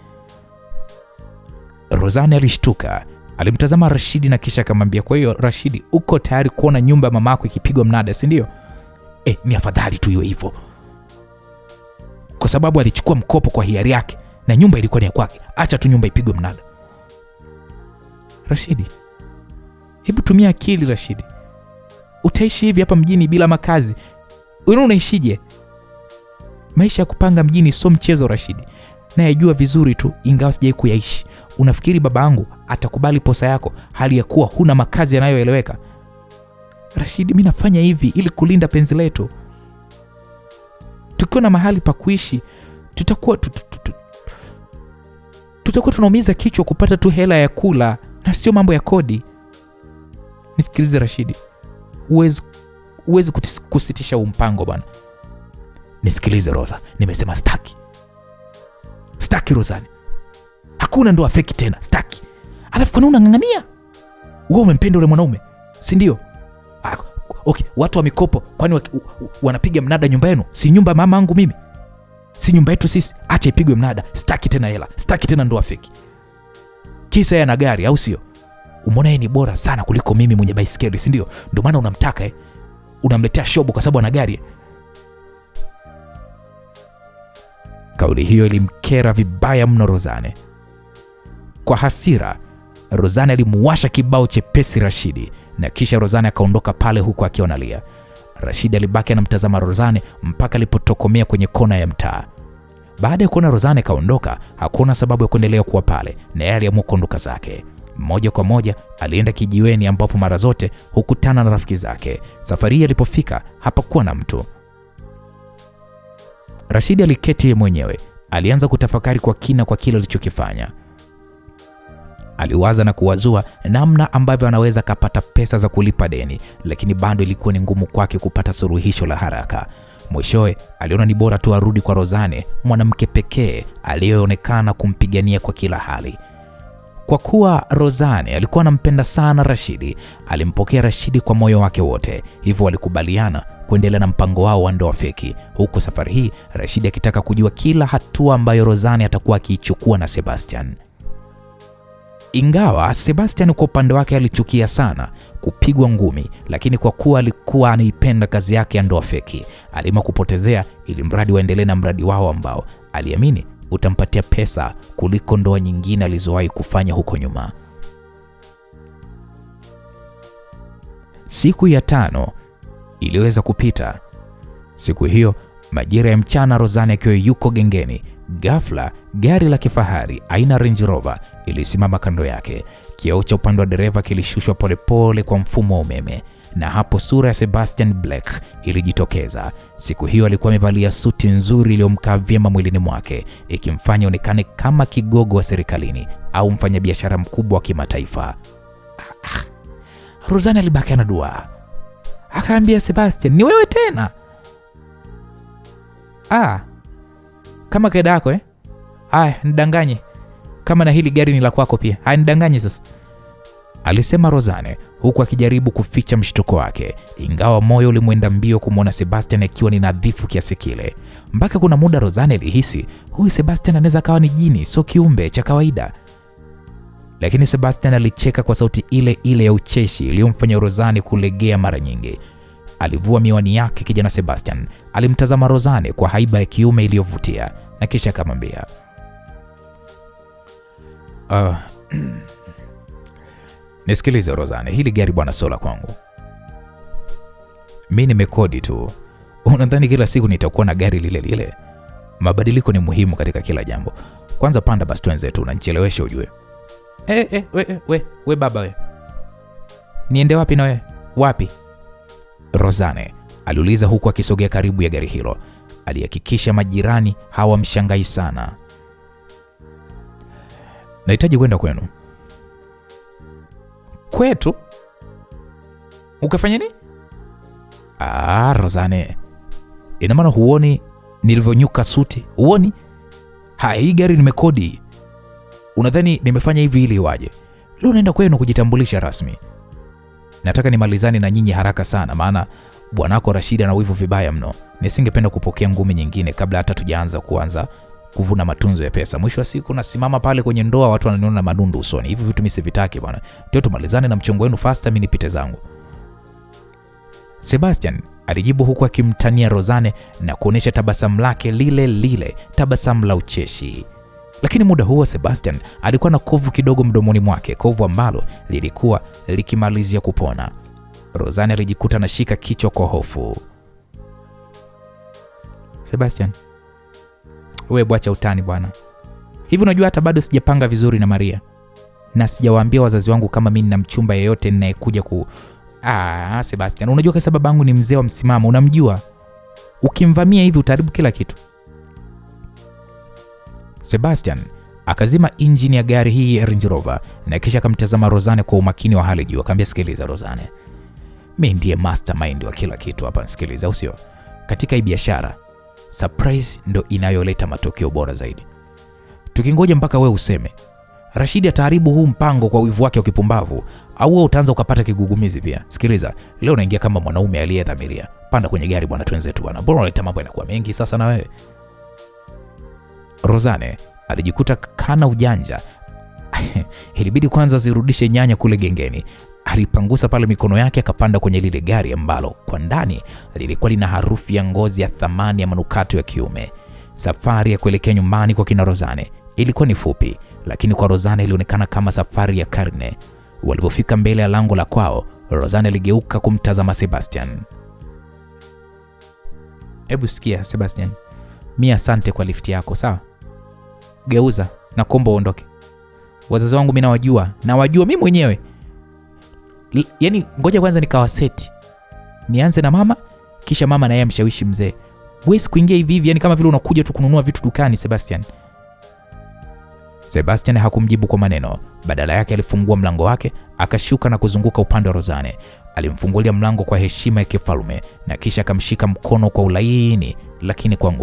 Rozani alishtuka, alimtazama Rashidi na kisha akamwambia, kwa hiyo Rashidi, uko tayari kuona nyumba ya mamako ikipigwa mnada, si ndio? Ni afadhali tu iwe hivyo. Kwa sababu alichukua mkopo kwa hiari yake na nyumba ilikuwa ni ya kwake. Acha tu nyumba ipigwe mnada. Rashidi, hebu tumia akili Rashidi. Utaishi hivi hapa mjini bila makazi? Wewe unaishije? Maisha ya kupanga mjini sio mchezo Rashidi. Na yajua vizuri tu, ingawa sijai kuyaishi. Unafikiri babangu atakubali posa yako hali ya kuwa huna makazi yanayoeleweka? Rashidi, mimi nafanya hivi ili kulinda penzi letu. Tukiwa na mahali pa kuishi, tutakuwa tunaumiza kichwa kupata tu hela ya kula na sio mambo ya kodi. Nisikilize Rashidi. Uwezi kusitisha mpango bwana. Nisikilize Rosa, nimesema staki. Staki Rozani. Hakuna ndoa feki tena, staki. Alafu kwa nini unang'ang'ania? Wewe umempenda yule mwanaume, si ndio? Okay, watu wa mikopo kwani wanapiga mnada nyumba yenu? Si nyumba mama yangu mimi? Si nyumba yetu sisi? Acha ipigwe mnada. Staki tena hela, staki tena ndoa feki. Kisa yeye ana gari au sio? Umeona yeye ni bora sana kuliko mimi mwenye baisikeli, si ndio? Ndio maana unamtaka unamletea shobo kwa sababu ana gari. Kauli hiyo ilimkera vibaya mno Rozane. Kwa hasira, Rozane alimuwasha kibao chepesi Rashidi na kisha Rozane akaondoka pale huku akiwa analia. Rashidi alibaki anamtazama Rozane mpaka alipotokomea kwenye kona ya mtaa. Baada ya kuona Rozane kaondoka, hakuna sababu ya kuendelea kuwa pale na yeye aliamua kuondoka zake. Moja kwa moja alienda kijiweni ambapo mara zote hukutana na rafiki zake. Safari alipofika hapakuwa na mtu. Rashidi aliketi mwenyewe, alianza kutafakari kwa kina kwa kile alichokifanya. Aliwaza na kuwazua namna ambavyo anaweza kapata pesa za kulipa deni, lakini bado ilikuwa ni ngumu kwake kupata suluhisho la haraka. Mwishowe aliona ni bora tu arudi kwa Rozane, mwanamke pekee aliyeonekana kumpigania kwa kila hali. Kwa kuwa Rozane alikuwa anampenda sana Rashidi, alimpokea Rashidi kwa moyo wake wote. Hivyo walikubaliana kuendelea na mpango wao wa ndoa feki, huku safari hii Rashidi akitaka kujua kila hatua ambayo Rozane atakuwa akiichukua na Sebastian. Ingawa Sebastian kwa upande wake alichukia sana kupigwa ngumi, lakini kwa kuwa alikuwa anaipenda kazi yake ya ndoa feki, aliamua kupotezea ili mradi waendelee na mradi wao ambao aliamini utampatia pesa kuliko ndoa nyingine alizowahi kufanya huko nyuma. Siku ya 5 iliweza kupita. Siku hiyo majira ya mchana, Rozane akiwa yuko gengeni, ghafla gari la kifahari aina Range Rover ilisimama kando yake. Kioo cha upande wa dereva kilishushwa polepole kwa mfumo wa umeme, na hapo sura ya Sebastian Black ilijitokeza. Siku hiyo alikuwa amevalia suti nzuri iliyomkaa vyema mwilini mwake, ikimfanya onekane kama kigogo wa serikalini au mfanyabiashara mkubwa wa kimataifa. Rozane alibaki na dua. Akaambia Sebastian, "Ni wewe tena?" Kama kaida yako nidanganye. Kama na hili gari ni la kwako pia. Nidanganye sasa, alisema Rozane huku akijaribu kuficha mshtuko wake, ingawa moyo ulimwenda mbio kumwona Sebastian akiwa ni nadhifu kiasi kile. Mpaka kuna muda Rozane alihisi huyu Sebastian anaweza kawa ni jini, sio kiumbe cha kawaida. Lakini Sebastian alicheka kwa sauti ile ile ya ucheshi iliyomfanya Rozane kulegea mara nyingi. Alivua miwani yake kijana Sebastian, alimtazama Rozane kwa haiba ya kiume iliyovutia na kisha akamwambia, nisikilize Rozane, hili gari bwana sola kwangu. Mimi nimekodi tu. Unadhani kila siku nitakuwa na gari lile lile? Mabadiliko ni muhimu katika kila jambo. Kwanza panda basi tuanze tu, unanichelewesha ujue. We baba we. Niende wapi na we? Wapi? Rozane aliuliza huku akisogea karibu ya gari hilo. Alihakikisha majirani hawamshangai sana. Nahitaji kwenda kwenu. Kwetu? Ukafanya nini? Rozane, ina maana huoni nilivyonyuka suti? Huoni? Hii gari nimekodi. Unadhani nimefanya hivi ili waje? Leo naenda kwenu kujitambulisha rasmi. Nataka nimalizane na nyinyi haraka sana, maana bwanako Rashidi ana wivu vibaya mno. Nisingependa kupokea ngumi nyingine kabla hata tujaanza kuvuna matunzo ya pesa. Mwisho wa siku nasimama pale kwenye ndoa, watu wananiona madundu usoni. Hivi vitu mimi sivitaki bwana. Ndio tumalizane na mchongo wenu faster, mimi nipite zangu. Sebastian alijibu huku akimtania Rozane na kuonesha tabasamu lake lile lile, tabasamu la ucheshi. Lakini muda huo Sebastian alikuwa na kovu kidogo mdomoni mwake, kovu ambalo lilikuwa likimalizia kupona. Rozane alijikuta anashika kichwa kwa hofu. Sebastian, Wewe bwacha utani bwana. Hivi unajua hata bado sijapanga vizuri na Maria. Na sijawaambia wazazi wangu kama mimi nina mchumba yeyote ninayekuja Sebastian, unajua kwa sababu babangu ni mzee wa msimamo, unamjua. Ukimvamia hivi utaharibu kila kitu. Sebastian akazima injini ya gari hii ya Range Rover na kisha akamtazama Rozane kwa umakini wa hali juu. Akamwambia, sikiliza Rozane, mimi ndiye mastermind wa kila kitu hapa, nisikiliza, usio. Katika hii biashara, surprise ndo inayoleta matokeo bora zaidi. Tukingoja mpaka wewe useme Rashidi ataharibu huu mpango kwa wivu wake wa kipumbavu, au wewe utaanza ukapata kigugumizi pia. Sikiliza, leo naingia kama mwanaume aliyedhamiria. Panda kwenye gari bwana, twenzetu bwana. Mbona unaleta mambo yanakuwa mengi sasa na wewe? Rozane alijikuta kana ujanja. Ilibidi kwanza zirudishe nyanya kule gengeni. Alipangusa pale mikono yake akapanda kwenye lile gari ambalo kwa ndani lilikuwa lina harufu ya ngozi ya thamani ya manukato ya kiume. Safari ya kuelekea nyumbani kwa kina Rozane ilikuwa ni fupi, lakini kwa Rozane ilionekana kama safari ya karne. Walipofika mbele ya lango la kwao, Rozane aligeuka kumtazama Sebastian. Hebu sikia Sebastian, mimi asante kwa lifti yako, sawa? Geuza na kuomba uondoke. Wazazi wangu mimi nawajua mimi mwenyewe. Yaani ngoja kwanza nikawaseti. Nianze na mama, kisha mama na yeye mshawishi mzee. Wewe kuingia hivi yani kama vile unakuja tu kununua vitu dukani Sebastian. Sebastian hakumjibu kwa maneno, badala yake alifungua mlango wake, akashuka na kuzunguka upande wa Rozane. Alimfungulia mlango kwa heshima ya kifalme na kisha akamshika mkono kwa ulaini lakini kwa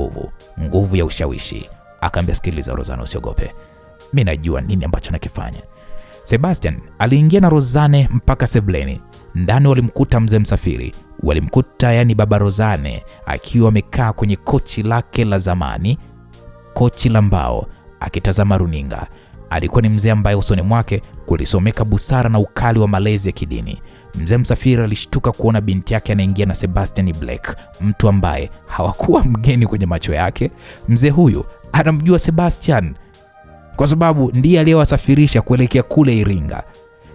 nguvu ya ushawishi. Akamwambia, sikiliza Rozane, usiogope. Mimi najua nini ambacho nakifanya. Sebastian aliingia na Rozane mpaka sebleni. Ndani walimkuta mzee Msafiri. Walimkuta yani baba Rozane akiwa amekaa kwenye kochi lake la zamani, kochi la mbao, akitazama runinga. Alikuwa ni mzee ambaye usoni mwake kulisomeka busara na ukali wa malezi ya kidini. Mzee Msafiri alishtuka kuona binti yake anaingia na Sebastian Black, mtu ambaye hawakuwa mgeni kwenye macho yake. Mzee huyu anamjua Sebastian kwa sababu ndiye aliyewasafirisha kuelekea kule Iringa.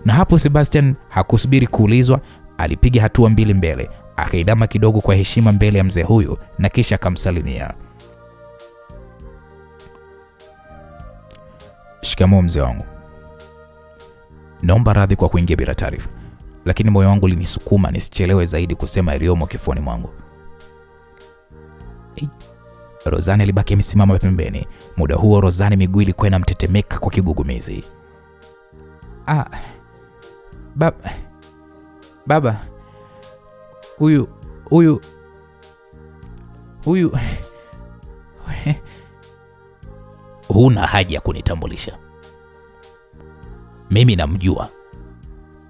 Na hapo Sebastian hakusubiri kuulizwa, alipiga hatua mbili mbele, akainama kidogo kwa heshima mbele ya mzee huyu na kisha akamsalimia. Shikamoo mzee wangu. Naomba radhi kwa kuingia bila taarifa, lakini moyo wangu ulinisukuma nisichelewe zaidi kusema yaliyomo kifuani mwangu. Rozane alibaki amesimama pembeni. Muda huo Rozane miguu ilikuwa inamtetemeka kwa kigugumizi. Baba. Huyu huna haja ya kunitambulisha. Mimi namjua.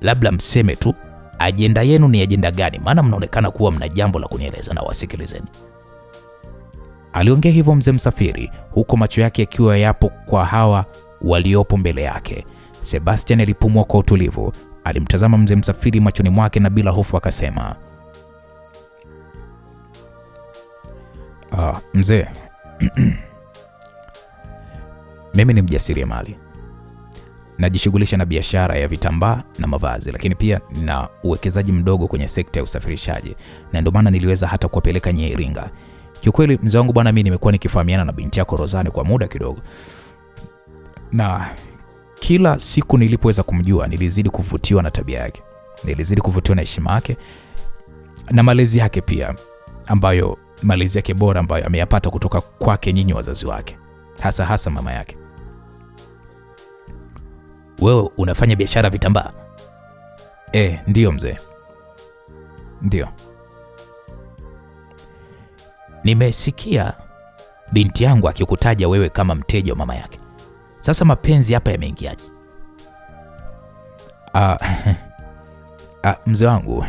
Labda mseme tu ajenda yenu ni ajenda gani, maana mnaonekana kuwa mna jambo la kunieleza na wasikilizeni. Aliongea hivyo mzee Msafiri, huko macho yake yakiwa yapo kwa hawa waliopo mbele yake. Sebastian alipumua kwa utulivu. Alimtazama mzee Msafiri machoni mwake na bila hofu akasema, mzee, mimi ni mjasiriamali. Najishughulisha na biashara ya vitambaa na mavazi, lakini pia na uwekezaji mdogo kwenye sekta ya usafirishaji, na ndio maana niliweza hata kuwapeleka Iringa. Kiukweli mzee wangu bwana, mimi nimekuwa nikifahamiana na binti yako Rozane kwa muda kidogo, na kila siku nilipoweza kumjua nilizidi kuvutiwa na tabia yake, nilizidi kuvutiwa na heshima yake na malezi yake pia, ambayo malezi yake bora ambayo ameyapata kutoka kwake nyinyi wazazi wake, hasa mama yake. Wewe unafanya biashara vitambaa? Ndio mzee. Ndio. Nimesikia binti yangu akikutaja wewe kama mteja wa mama yake. Sasa mapenzi hapa yameingiaje? Mzee wangu,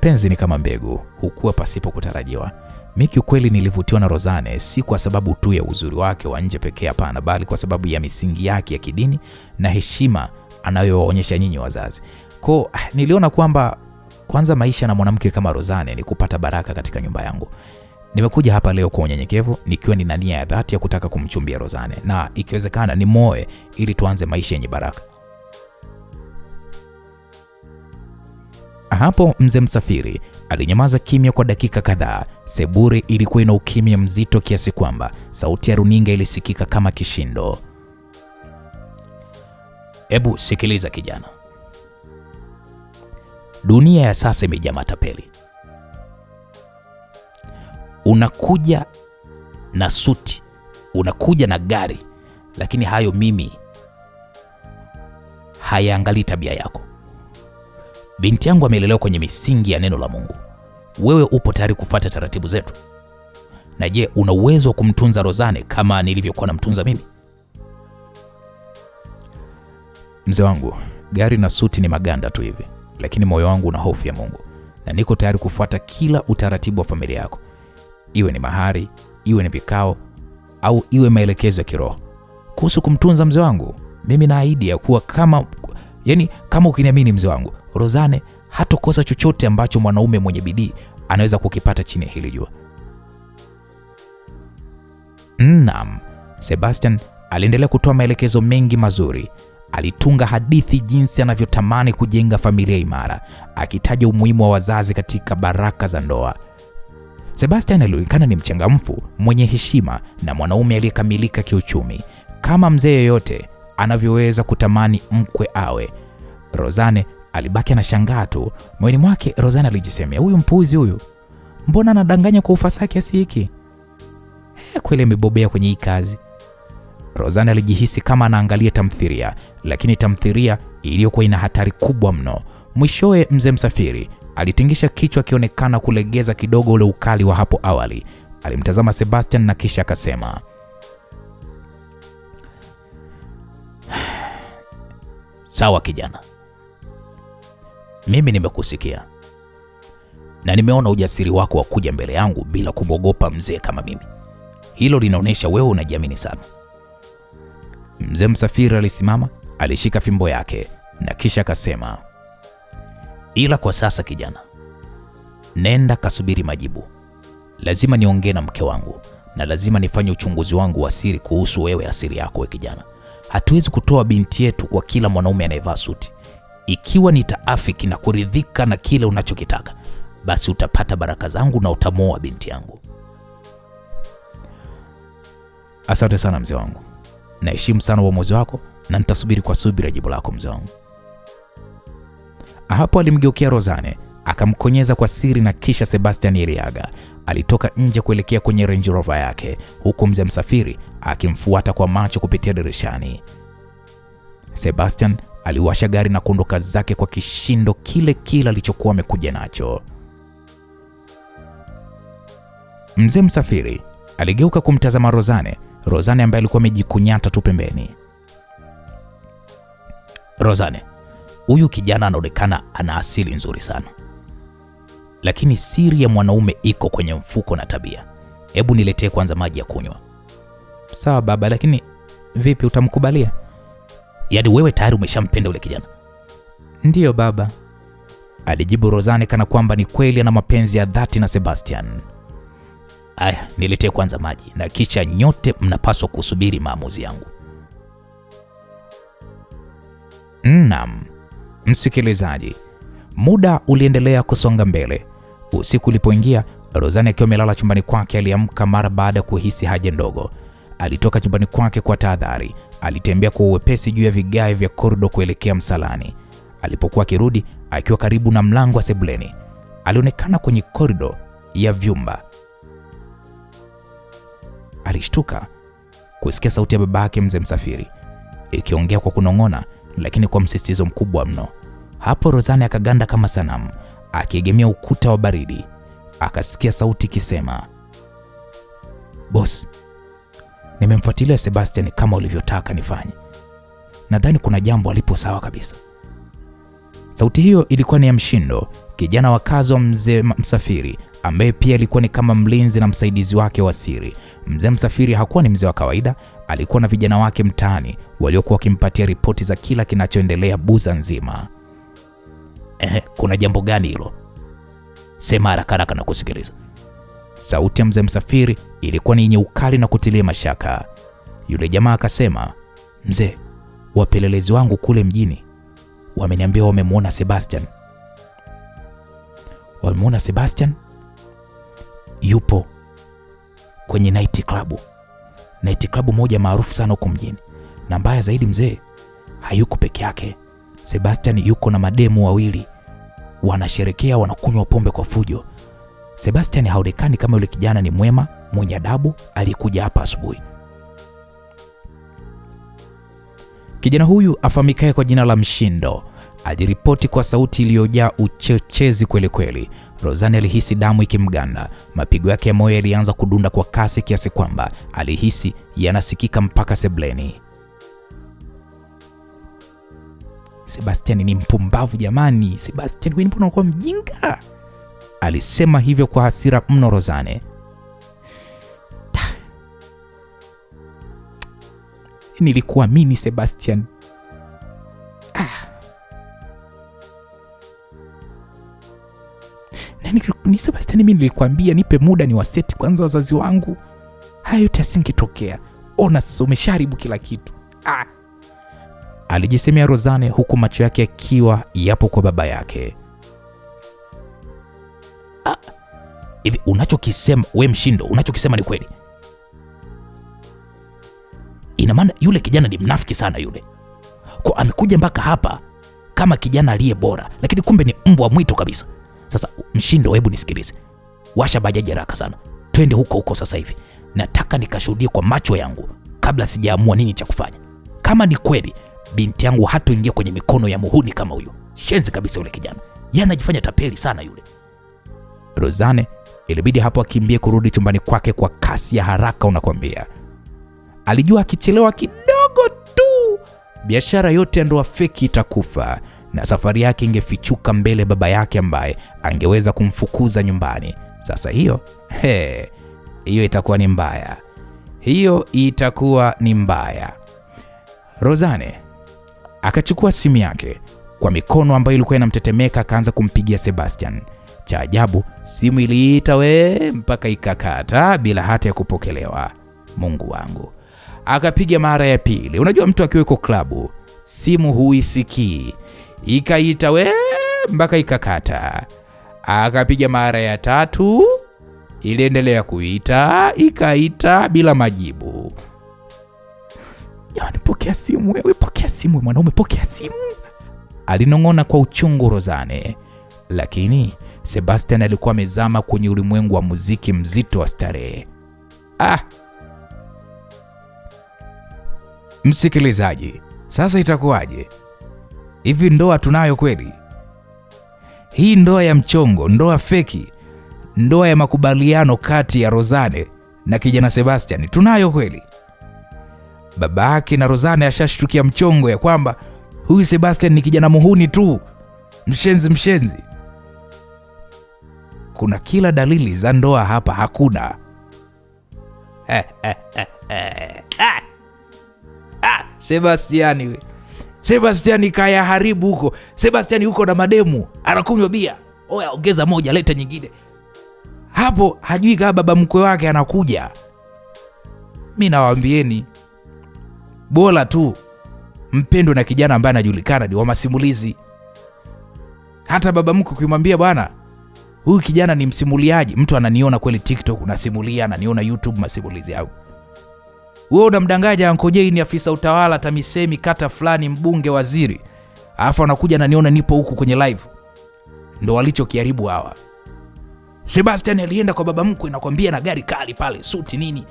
penzi ni kama mbegu, hukua pasipo kutarajiwa. Mimi kiukweli nilivutiwa na Rozane si kwa sababu tu ya uzuri wake wa nje pekee, hapana, bali kwa sababu ya misingi yake ya kidini na heshima anayowaonyesha nyinyi wazazi. Kwa niliona kwamba kwanza maisha na mwanamke kama Rozane ni kupata baraka katika nyumba yangu. Nimekuja hapa leo kwa unyenyekevu, nikiwa nina nia ya dhati ya kutaka kumchumbia Rozane, na ikiwezekana ni moe ili tuanze maisha yenye baraka. Hapo mzee Msafiri alinyamaza kimya kwa dakika kadhaa. Sebure ilikuwa ina ukimya mzito kiasi kwamba sauti ya runinga ilisikika kama kishindo. Hebu sikiliza kijana. Dunia ya sasa imejaa matapeli. Unakuja na suti, unakuja na gari, lakini hayo mimi hayaangalii tabia yako. Binti yangu amelelewa kwenye misingi ya neno la Mungu. Wewe upo tayari kufuata taratibu zetu? Na je, una uwezo wa kumtunza Rozane kama nilivyokuwa namtunza mimi? Mzee wangu, gari na suti ni maganda tu hivi, lakini moyo wangu una hofu ya Mungu na niko tayari kufuata kila utaratibu wa familia yako. Iwe ni mahari, iwe ni vikao, au iwe maelekezo ya kiroho. Kuhusu kumtunza mzee wangu, mimi naahidi ya kuwa kama ukiniamini mzee wangu, Rozane hatokosa chochote ambacho mwanaume mwenye bidii anaweza kukipata chini ya hili jua. Naam, Sebastian aliendelea kutoa maelekezo mengi mazuri. Alitunga hadithi jinsi anavyotamani kujenga familia imara, akitaja umuhimu wa wazazi katika baraka za ndoa. Sebastian alionekana ni mchangamfu, mwenye heshima na mwanaume aliyekamilika kiuchumi, kama mzee yeyote anavyoweza kutamani mkwe awe. Rozane alibaki anashangaa tu. Moyoni mwake Rozane alijisemea, huyu mpuzi huyu, mbona anadanganya kwa ufasaha kiasi hiki? Kweli amebobea kwenye hii kazi. Rozane alijihisi kama anaangalia tamthilia, lakini tamthilia iliyokuwa ina hatari kubwa mno. Mwishowe mzee Msafiri alitingisha kichwa akionekana kulegeza kidogo ule ukali wa hapo awali. Alimtazama Sebastian na kisha akasema, sawa kijana, mimi nimekusikia na nimeona ujasiri wako wa kuja mbele yangu bila kumwogopa mzee kama mimi. Hilo linaonyesha wewe unajiamini sana. Mzee Msafiri alisimama, alishika fimbo yake na kisha akasema, ila kwa sasa kijana, nenda kasubiri majibu. Lazima niongee na mke wangu na lazima nifanye uchunguzi wangu wa siri kuhusu wewe, asili yako kijana. Hatuwezi kutoa binti yetu kwa kila mwanaume anayevaa suti. Ikiwa nitaafiki na kuridhika na kile unachokitaka, basi utapata baraka zangu na utamoa binti yangu. Asante sana mzee wangu. Naheshimu sana uamuzi wako na nitasubiri kwa subira jibu lako mzee wangu. Hapo alimgeukia Rozane, akamkonyeza kwa siri na kisha Sebastian aliaga. Alitoka nje kuelekea kwenye Range Rover yake, huku mzee Msafiri akimfuata kwa macho kupitia dirishani. Sebastian aliwasha gari na kuondoka zake kwa kishindo kile kile alichokuwa amekuja nacho. Mzee Msafiri aligeuka kumtazama Rozane ambaye alikuwa amejikunyata tu pembeni. Rozane, huyu kijana anaonekana ana asili nzuri sana, lakini siri ya mwanaume iko kwenye mfuko na tabia. Hebu niletee kwanza maji ya kunywa. Sawa baba, lakini vipi, utamkubalia? Yaani wewe tayari umeshampenda ule kijana? Ndiyo baba, alijibu Rozane kana kwamba ni kweli ana mapenzi ya dhati na Sebastian. Aya, niletee kwanza maji na kisha nyote mnapaswa kusubiri maamuzi yangu. Naam, msikilizaji, muda uliendelea kusonga mbele. Usiku ulipoingia, Rozane akiwa amelala chumbani kwake aliamka mara baada ya kuhisi haja ndogo. Alitoka chumbani kwake kwa tahadhari, alitembea kwa uwepesi juu ya vigae vya korido kuelekea msalani. Alipokuwa akirudi, akiwa karibu na mlango wa sebuleni, alionekana kwenye korido ya vyumba. Alishtuka kusikia sauti ya babake mzee Msafiri ikiongea kwa kunong'ona, lakini kwa msisitizo mkubwa mno. Hapo Rozane akaganda kama sanamu, akiegemea ukuta wa baridi. Akasikia sauti ikisema, boss, nimemfuatilia Sebastian kama ulivyotaka nifanye. Nadhani kuna jambo alipo sawa kabisa. Sauti hiyo ilikuwa ni ya Mshindo, kijana wa kazi wa mzee Msafiri, ambaye pia alikuwa ni kama mlinzi na msaidizi wake wa siri. Mzee Msafiri hakuwa ni mzee wa kawaida, alikuwa na vijana wake mtaani waliokuwa wakimpatia ripoti za kila kinachoendelea Buza nzima. Kuna jambo gani hilo? Sema haraka haraka na kusikiliza. Sauti ya mzee Msafiri ilikuwa ni yenye ukali na kutilia mashaka. Yule jamaa akasema, mzee, wapelelezi wangu kule mjini wameniambia wamemwona Sebastian. wamemuona Sebastian yupo kwenye night club moja maarufu sana huko mjini. Na mbaya zaidi mzee, hayuko peke yake. Sebastian yuko na mademu wawili, wanasherekea, wanakunywa pombe kwa fujo. Sebastian haonekani kama yule kijana ni mwema, mwenye adabu aliyekuja hapa asubuhi. Kijana huyu afahamikaye kwa jina la Mshindo aliripoti kwa sauti iliyojaa uchochezi kweli kweli. Rozane alihisi damu ikimganda. Mapigo yake ya moyo yalianza kudunda kwa kasi kiasi kwamba alihisi yanasikika mpaka sebleni. Sebastian ni mpumbavu jamani. Sebastian, wewe mbona unakuwa mjinga? Alisema hivyo kwa hasira mno Rozane. Nilikuamini Sebastian. Ni Sebastian, mimi nilikwambia nipe muda ni waseti kwanza wazazi wangu. Hayo yote yasingetokea. Ona sasa umesharibu kila kitu. Alijisemea Rozane huku macho yake yakiwa yapo kwa baba yake. Hivi unachokisema we Mshindo, unachokisema ni kweli? Ina maana yule kijana ni mnafiki sana yule. Kwa amekuja mpaka hapa kama kijana aliye bora, lakini kumbe ni mbwa mwitu kabisa. Sasa Mshindo, hebu nisikilize. Washa bajaji haraka sana. Twende huko sasa hivi. Nataka nikashuhudie kwa macho yangu kabla sijaamua nini cha kufanya. Kama ni kweli binti yangu hatoingia kwenye mikono ya muhuni kama huyo. Shenzi kabisa yule kijana. Yeye anajifanya tapeli sana yule. Rozane ilibidi hapo akimbie kurudi chumbani kwake kwa kasi ya haraka unakwambia. Alijua akichelewa kidogo tu biashara yote ya ndoa feki itakufa na safari yake ingefichuka mbele baba yake ambaye angeweza kumfukuza nyumbani. Sasa hiyo itakuwa ni mbaya. Hiyo itakuwa ni mbaya. Rozane akachukua simu yake kwa mikono ambayo ilikuwa inamtetemeka, akaanza kumpigia Sebastian. Cha ajabu, simu iliita mpaka ikakata bila hata ya kupokelewa. Mungu wangu. Akapiga mara ya pili. Unajua mtu akiwa yuko klabu, simu huisikii. Ikaita mpaka ikakata. Akapiga mara ya tatu, iliendelea kuita, ikaita bila majibu. Yaani pokea simu wewe, pokea simu mwanaume, pokea simu. Alinong'ona kwa uchungu Rozane. Lakini Sebastian alikuwa amezama kwenye ulimwengu wa muziki mzito wa starehe. Msikilizaji, sasa itakuwaje? Hivi ndoa tunayo kweli? Hii ndoa ya mchongo, ndoa feki, ndoa ya makubaliano kati ya Rozane na kijana Sebastian tunayo kweli? Baba yake na Rozane ashashtukia mchongo ya kwamba huyu Sebastian ni kijana muhuni tu, mshenzi. Kuna kila dalili za ndoa hapa hakuna. Sebastian kaya haribu huko. Sebastian huko na mademu, anakunywa bia. Oya, ongeza moja, leta nyingine. Hapo hajui kama baba mkwe wake anakuja. Mimi nawaambieni, bora tu mpendo na kijana ambaye anajulikana ni wa masimulizi. Hata baba mkwe ukimwambia bwana, huyu kijana ni msimuliaji, mtu ananiona kweli TikTok unasimulia, ananiona YouTube masimulizi yao. Wewe unamdangaja Uncle Jay ni afisa utawala TAMISEMI kata fulani, mbunge, waziri. Alafu anakuja ananiona nipo huku kwenye live. Ndio walichokiharibu hawa. Sebastian alienda kwa baba mkwe na kwambia na gari kali pale, suti nini.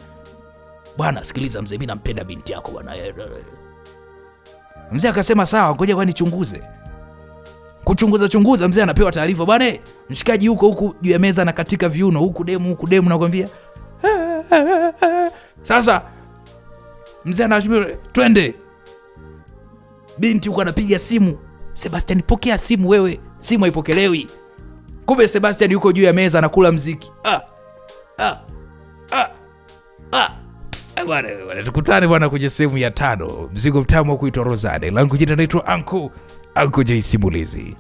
Bwana sikiliza mzee, mimi nampenda binti yako bwana. Mzee akasema sawa, ngoja kwani chunguze. Kuchunguza mzee anapewa taarifa, bwana mshikaji huko juu ya meza na katika viuno, huku demu nakwambia. Sasa mzee anashimira, twende. Binti huko anapiga simu. Sebastian, pokea simu wewe. Simu haipokelewi. Kumbe Sebastian yuko juu ya meza anakula mziki. Bwana tukutane bwana kwenye sehemu ya 5. Mzigo mtamu wa kuitwa Rozane. Langu jina naitwa Uncle Jay Simulizi.